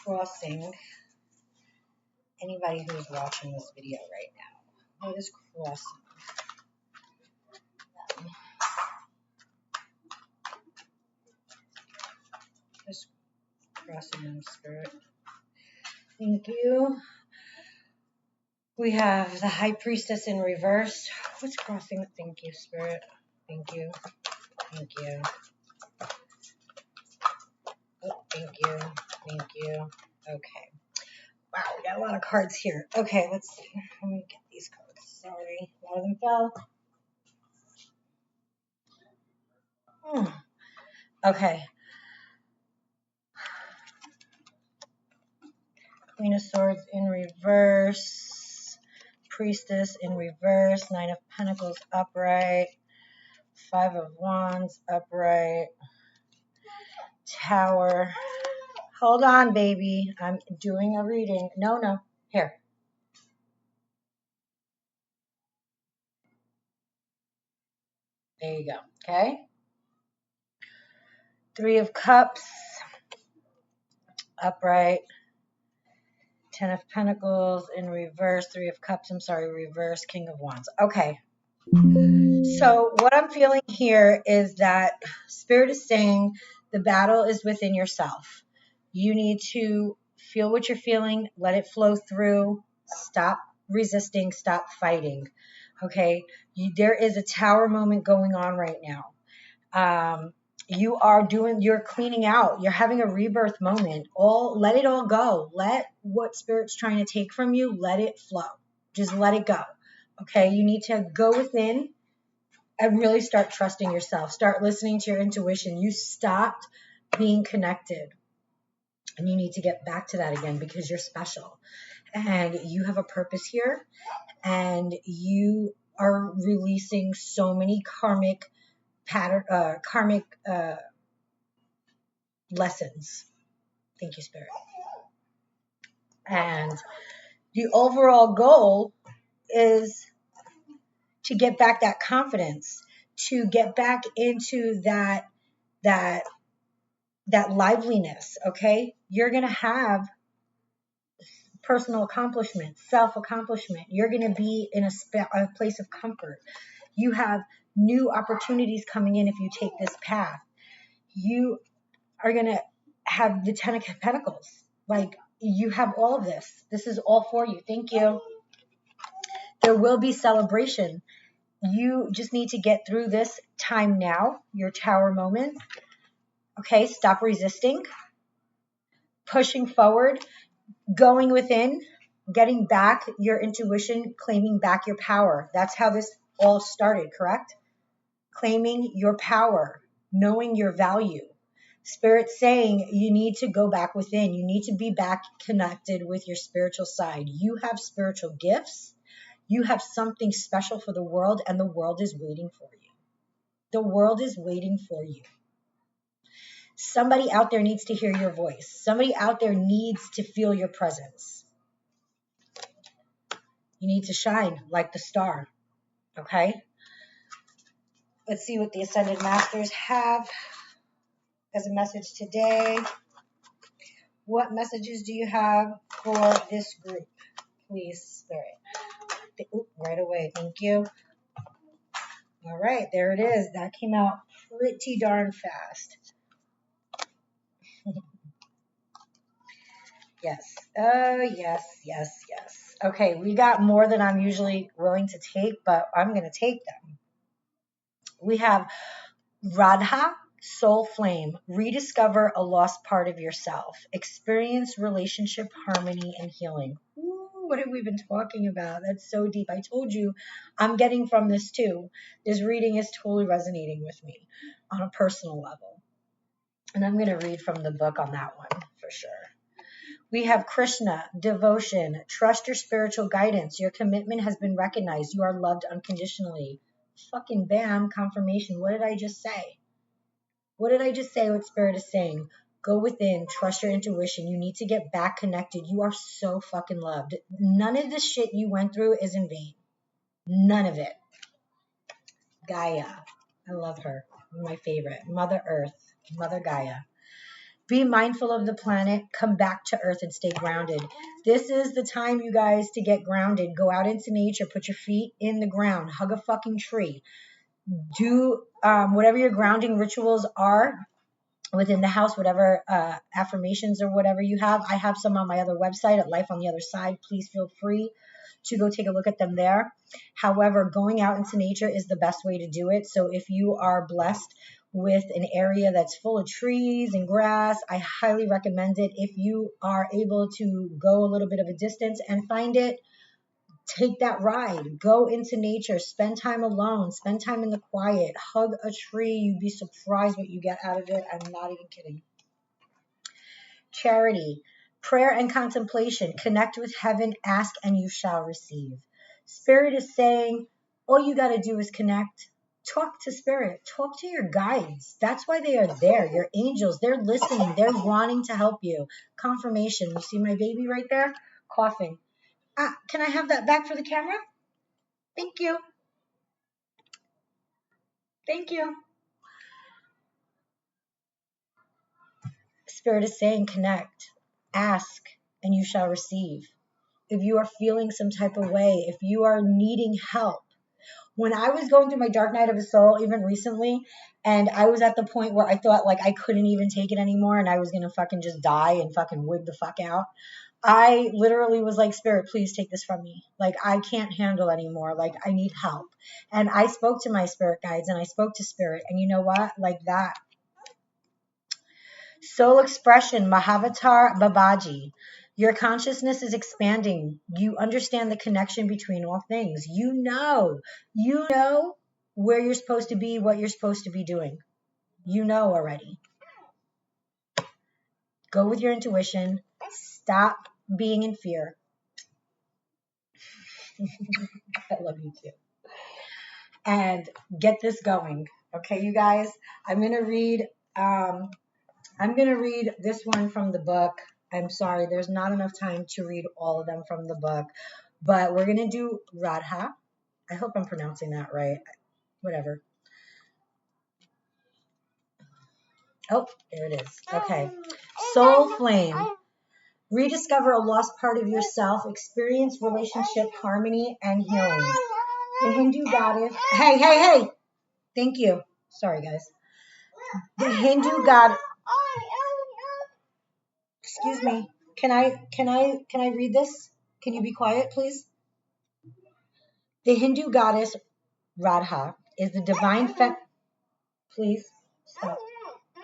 crossing anybody who's watching this video right now? What is crossing them? Just crossing them, spirit. Thank you. We have the high priestess in reverse. What's crossing? Thank you, spirit. Thank you. Thank you. Oh, thank you. Thank you. Okay. Wow, we got a lot of cards here. Okay, let's see. Let me get these cards. Sorry, a lot of them fell. Okay. Queen of Swords in reverse. Priestess in reverse. Nine of Pentacles upright. Five of Wands upright. Tower. Hold on, baby. I'm doing a reading. No. Here. There you go. Okay. Three of Cups upright. Ten of Pentacles in reverse. Three of Cups, I'm sorry, reverse. King of Wands. Okay. So what I'm feeling here is that Spirit is saying the battle is within yourself. You need to feel what you're feeling, let it flow through, stop resisting, stop fighting. Okay? There is a tower moment going on right now. You're cleaning out, you're having a rebirth moment. Let it all go. Let what Spirit's trying to take from you, let it flow. Just let it go. Okay? You need to go within and really start trusting yourself. Start listening to your intuition. You stopped being connected. And you need to get back to that again because you're special. And you have a purpose here. And you are releasing so many karmic lessons. Thank you, Spirit. And the overall goal is to get back that confidence, to get back into that liveliness. Okay, you're gonna have personal accomplishment, self-accomplishment. You're gonna be in a place of comfort. You have new opportunities coming in if you take this path. You are gonna have the Ten of Pentacles. Like, you have all of this. This is all for you. Thank you. There will be celebration. You just need to get through this time now, your tower moment. Okay, stop resisting, pushing forward, going within, getting back your intuition, claiming back your power. That's how this all started, correct? Claiming your power, knowing your value. Spirit's saying you need to go back within. You need to be back connected with your spiritual side. You have spiritual gifts. You have something special for the world, and the world is waiting for you. The world is waiting for you. Somebody out there needs to hear your voice. Somebody out there needs to feel your presence. You need to shine like the star. Okay? Let's see what the Ascended Masters have as a message today. What messages do you have for this group? Please, Spirit. Right away. Thank you. All right, there it is. That came out pretty darn fast. Yes. Yes. Okay, we got more than I'm usually willing to take, but I'm going to take them. We have Radha, Soul Flame, rediscover a lost part of yourself, experience relationship harmony and healing. Ooh, what have we been talking about? That's so deep. I told you I'm getting from this too. This reading is totally resonating with me on a personal level. And I'm going to read from the book on that one for sure. We have Krishna, devotion, trust your spiritual guidance. Your commitment has been recognized. You are loved unconditionally. Fucking bam, confirmation. What did I just say? What did I just say? What Spirit is saying? Go within, trust your intuition. You need to get back connected. You are so fucking loved. None of this shit you went through is in vain. None of it. Gaia. I love her. My favorite. Mother Earth. Mother Gaia. Be mindful of the planet. Come back to Earth and stay grounded. This is the time, you guys, to get grounded. Go out into nature. Put your feet in the ground. Hug a fucking tree. Do whatever your grounding rituals are within the house, whatever affirmations or whatever you have. I have some on my other website at Life on the Other Side. Please feel free to go take a look at them there. However, going out into nature is the best way to do it. So if you are blessed with an area that's full of trees and grass, I highly recommend it. If you are able to go a little bit of a distance and find it, take that ride. Go into nature. Spend time alone. Spend time in the quiet. Hug a tree. You'd be surprised what you get out of it. I'm not even kidding. Charity, prayer and contemplation. Connect with heaven. Ask and you shall receive. Spirit is saying, all you got to do is connect. Talk to Spirit. Talk to your guides. That's why they are there. Your angels. They're listening. They're wanting to help you. Confirmation. You see my baby right there? Coughing. Can I have that back for the camera? Thank you. Thank you. Spirit is saying connect, ask, and you shall receive. If you are feeling some type of way, if you are needing help. When I was going through my dark night of the soul, even recently, and I was at the point where I thought like I couldn't even take it anymore and I was going to fucking just die and fucking wig the fuck out. I literally was like, Spirit, please take this from me. Like, I can't handle anymore. Like, I need help. And I spoke to my spirit guides and I spoke to Spirit. And you know what? Like that. Soul expression, Mahavatar Babaji. Your consciousness is expanding. You understand the connection between all things. You know where you're supposed to be, what you're supposed to be doing. You know already. Go with your intuition. Stop being in fear. I love you too. And get this going. Okay, you guys? I'm going to read this one from the book. I'm sorry, there's not enough time to read all of them from the book, but we're going to do Radha. I hope I'm pronouncing that right. Whatever. Oh, there it is. Okay. Soul flame. Rediscover a lost part of yourself. Experience relationship harmony and healing. The Hindu goddess. Hey. Thank you. Sorry, guys. The Hindu god. Excuse me. Can I read this? Can you be quiet, please? The Hindu goddess Radha is the divine Please stop.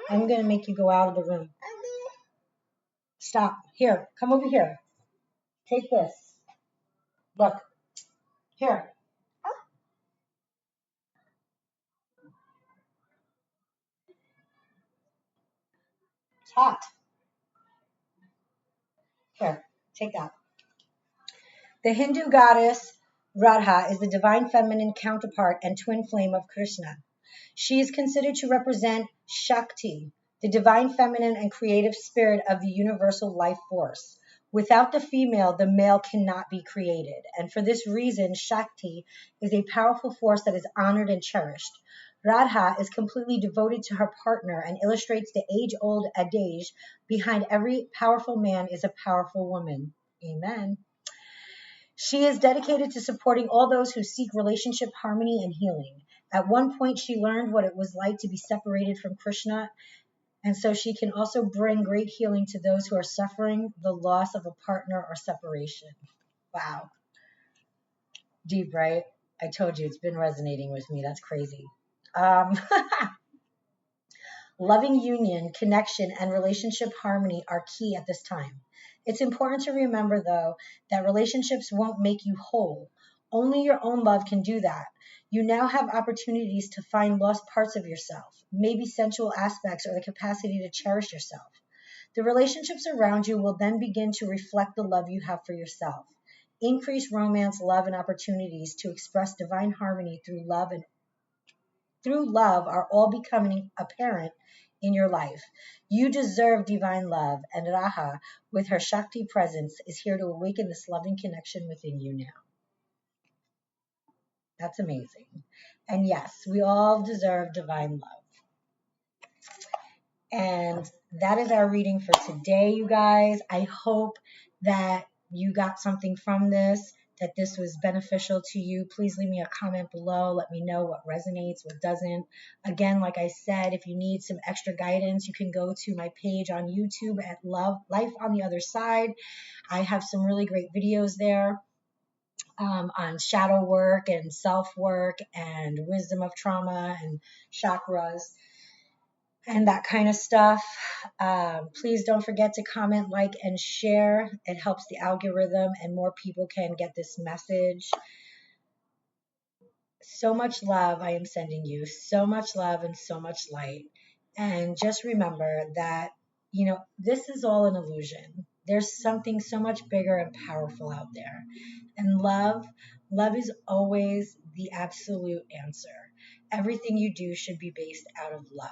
I'm going to make you go out of the room. Stop. Here, come over here. Take this. Look. Here. It's hot. Here, take that. The Hindu goddess Radha is the divine feminine counterpart and twin flame of Krishna. She is considered to represent Shakti, the divine feminine and creative spirit of the universal life force. Without the female, the male cannot be created. And for this reason, Shakti is a powerful force that is honored and cherished. Radha is completely devoted to her partner and illustrates the age-old adage, behind every powerful man is a powerful woman. Amen. She is dedicated to supporting all those who seek relationship harmony and healing. At one point, she learned what it was like to be separated from Krishna, and so she can also bring great healing to those who are suffering the loss of a partner or separation. Wow. Deep, right? I told you, it's been resonating with me. That's crazy. Loving union, connection, and relationship harmony are key at this time. It's important to remember, though, that relationships won't make you whole. Only your own love can do that. You now have opportunities to find lost parts of yourself, maybe sensual aspects or the capacity to cherish yourself. The relationships around you will then begin to reflect the love you have for yourself. Increase romance, love, and opportunities to express divine harmony through love are all becoming apparent in your life. You deserve divine love, and Raha, with her Shakti presence, is here to awaken this loving connection within you now. That's amazing. And yes, we all deserve divine love. And that is our reading for today, you guys. I hope that you got something from this, that this was beneficial to you. Please leave me a comment below. Let me know what resonates, what doesn't. Again, like I said, if you need some extra guidance, you can go to my page on YouTube at Life on the Other Side. I have some really great videos there on shadow work and self work and wisdom of trauma and chakras and that kind of stuff. Please don't forget to comment, like, and share. It helps the algorithm and more people can get this message. So much love I am sending you, so much love and so much light. And just remember that, this is all an illusion. There's something so much bigger and powerful out there. And love is always the absolute answer. Everything you do should be based out of love.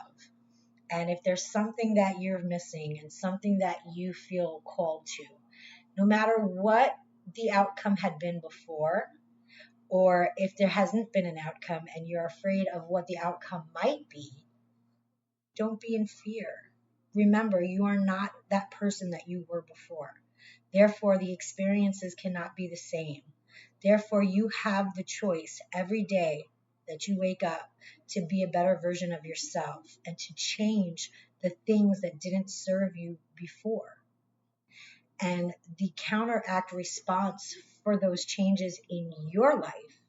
And if there's something that you're missing and something that you feel called to, no matter what the outcome had been before, or if there hasn't been an outcome and you're afraid of what the outcome might be, don't be in fear. Remember, you are not that person that you were before. Therefore, the experiences cannot be the same. Therefore, you have the choice every day that you wake up to be a better version of yourself and to change the things that didn't serve you before. And the counteract response for those changes in your life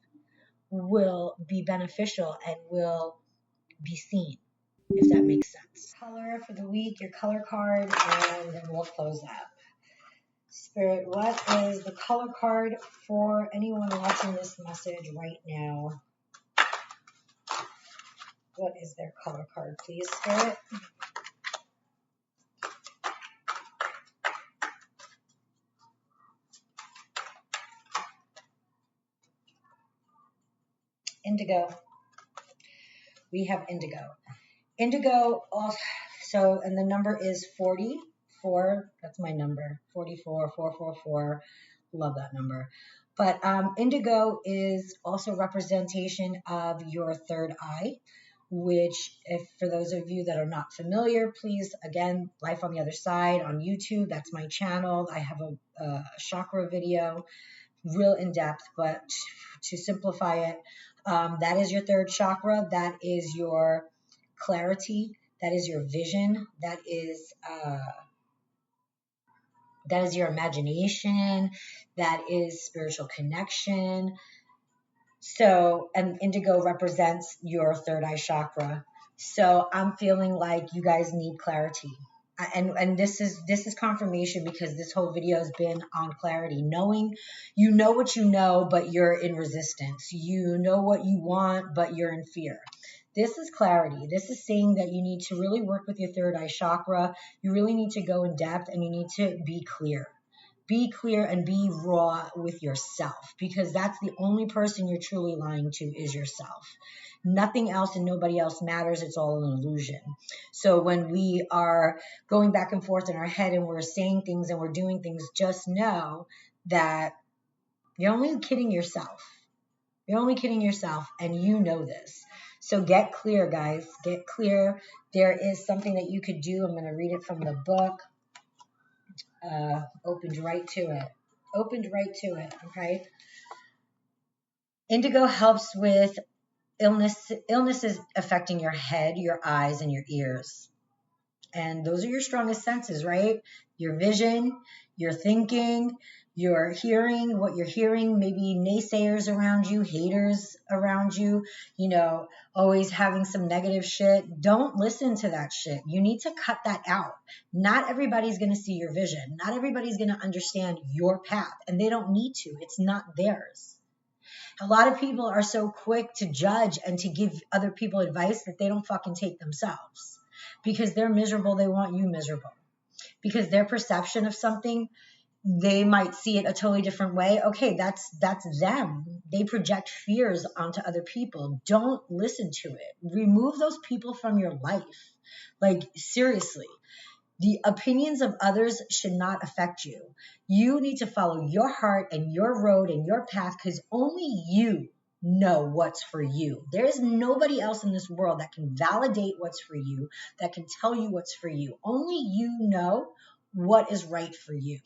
will be beneficial and will be seen, if that makes sense. Color for the week, your color card, and then we'll close up. Spirit, what is the color card for anyone watching this message right now? What is their color card, please, Spirit? Indigo. We have indigo. Indigo also, and the number is 44. That's my number, 44, 444. Love that number. But indigo is also representation of your third eye, which, if for those of you that are not familiar, please, again, Life on the Other Side on YouTube. That's my channel. I have a chakra video, real in depth, but to simplify it, that is your third chakra. That is your clarity. That is your vision. That is your imagination. That is spiritual connection. So, and indigo represents your third eye chakra. So I'm feeling like you guys need clarity. And this is confirmation, because this whole video has been on clarity. Knowing, you know what you know, but you're in resistance. You know what you want, but you're in fear. This is clarity. This is saying that you need to really work with your third eye chakra. You really need to go in depth, and you need to be clear. Be clear and be raw with yourself, because that's the only person you're truly lying to is yourself. Nothing else and nobody else matters. It's all an illusion. So when we are going back and forth in our head and we're saying things and we're doing things, just know that you're only kidding yourself. You're only kidding yourself, and you know this. So get clear, guys. Get clear. There is something that you could do. I'm going to read it from the book. Opened right to it. Okay. Indigo helps with illnesses affecting your head, your eyes, and your ears. And those are your strongest senses, right? Your vision, your thinking, You're hearing what you're hearing, maybe naysayers around you, haters around you, always having some negative shit. Don't listen to that shit. You need to cut that out. Not everybody's going to see your vision. Not everybody's going to understand your path, and they don't need to. It's not theirs. A lot of people are so quick to judge and to give other people advice that they don't fucking take themselves. Because they're miserable, they want you miserable. Because their perception of something, they might see it a totally different way. Okay, that's them. They project fears onto other people. Don't listen to it. Remove those people from your life. Like, seriously. The opinions of others should not affect you. You need to follow your heart and your road and your path, because only you know what's for you. There is nobody else in this world that can validate what's for you, that can tell you what's for you. Only you know what is right for you,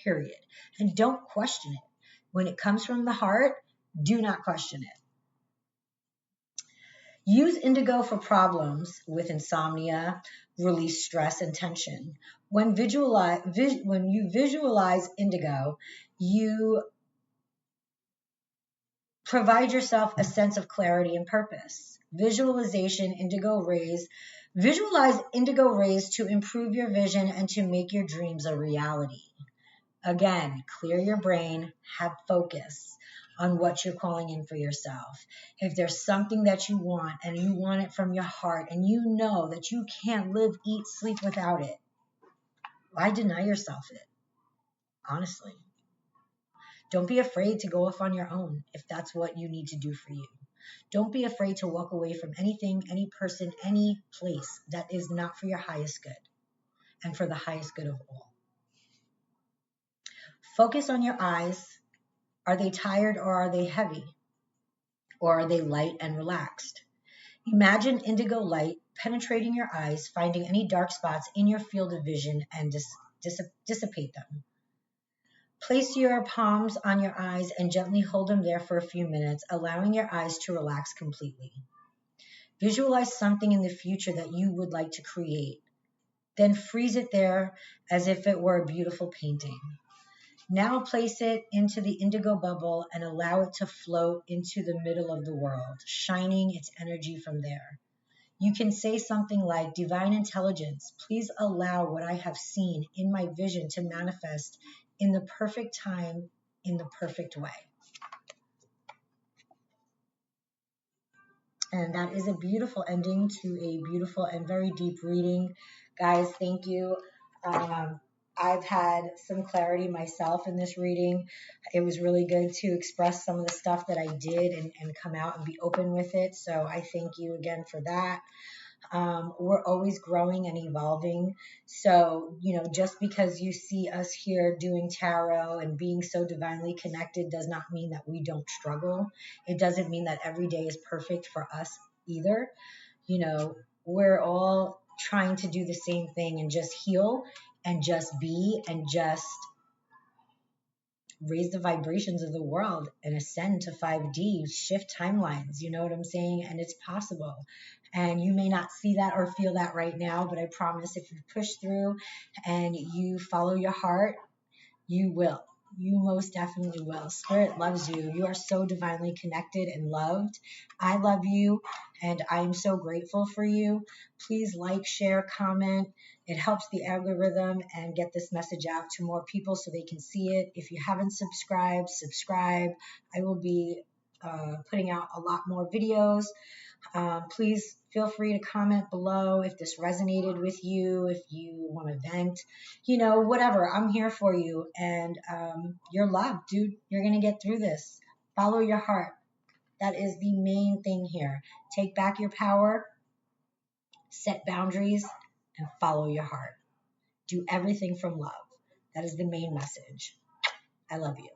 period. And don't question it. When it comes from the heart, do not question it. Use indigo for problems with insomnia, release stress and tension. When you visualize indigo, you provide yourself a sense of clarity and purpose. Visualize indigo rays to improve your vision and to make your dreams a reality. Again, clear your brain, have focus on what you're calling in for yourself. If there's something that you want and you want it from your heart and you know that you can't live, eat, sleep without it, why deny yourself it? Honestly. Don't be afraid to go off on your own if that's what you need to do for you. Don't be afraid to walk away from anything, any person, any place that is not for your highest good and for the highest good of all. Focus on your eyes. Are they tired or are they heavy? Or are they light and relaxed? Imagine indigo light penetrating your eyes, finding any dark spots in your field of vision and dissipate them. Place your palms on your eyes and gently hold them there for a few minutes, allowing your eyes to relax completely. Visualize something in the future that you would like to create. Then freeze it there as if it were a beautiful painting. Now place it into the indigo bubble and allow it to float into the middle of the world, shining its energy from there. You can say something like, Divine Intelligence, please allow what I have seen in my vision to manifest in the perfect time, in the perfect way. And that is a beautiful ending to a beautiful and very deep reading. Guys, thank you. I've had some clarity myself in this reading. It was really good to express some of the stuff that I did and come out and be open with it. So I thank you again for that. We're always growing and evolving. So, just because you see us here doing tarot and being so divinely connected does not mean that we don't struggle. It doesn't mean that every day is perfect for us either. We're all trying to do the same thing and just heal and just be and just raise the vibrations of the world and ascend to 5D, shift timelines, you know what I'm saying? And it's possible. And you may not see that or feel that right now, but I promise if you push through and you follow your heart, you will. You most definitely will. Spirit loves you. You are so divinely connected and loved. I love you, and I am so grateful for you. Please like, share, comment. It helps the algorithm and get this message out to more people so they can see it. If you haven't subscribed, subscribe. I will be putting out a lot more videos. Please feel free to comment below if this resonated with you, if you want to vent, whatever. I'm here for you. And you're loved, dude. You're going to get through this. Follow your heart. That is the main thing here. Take back your power, set boundaries, and follow your heart. Do everything from love. That is the main message. I love you.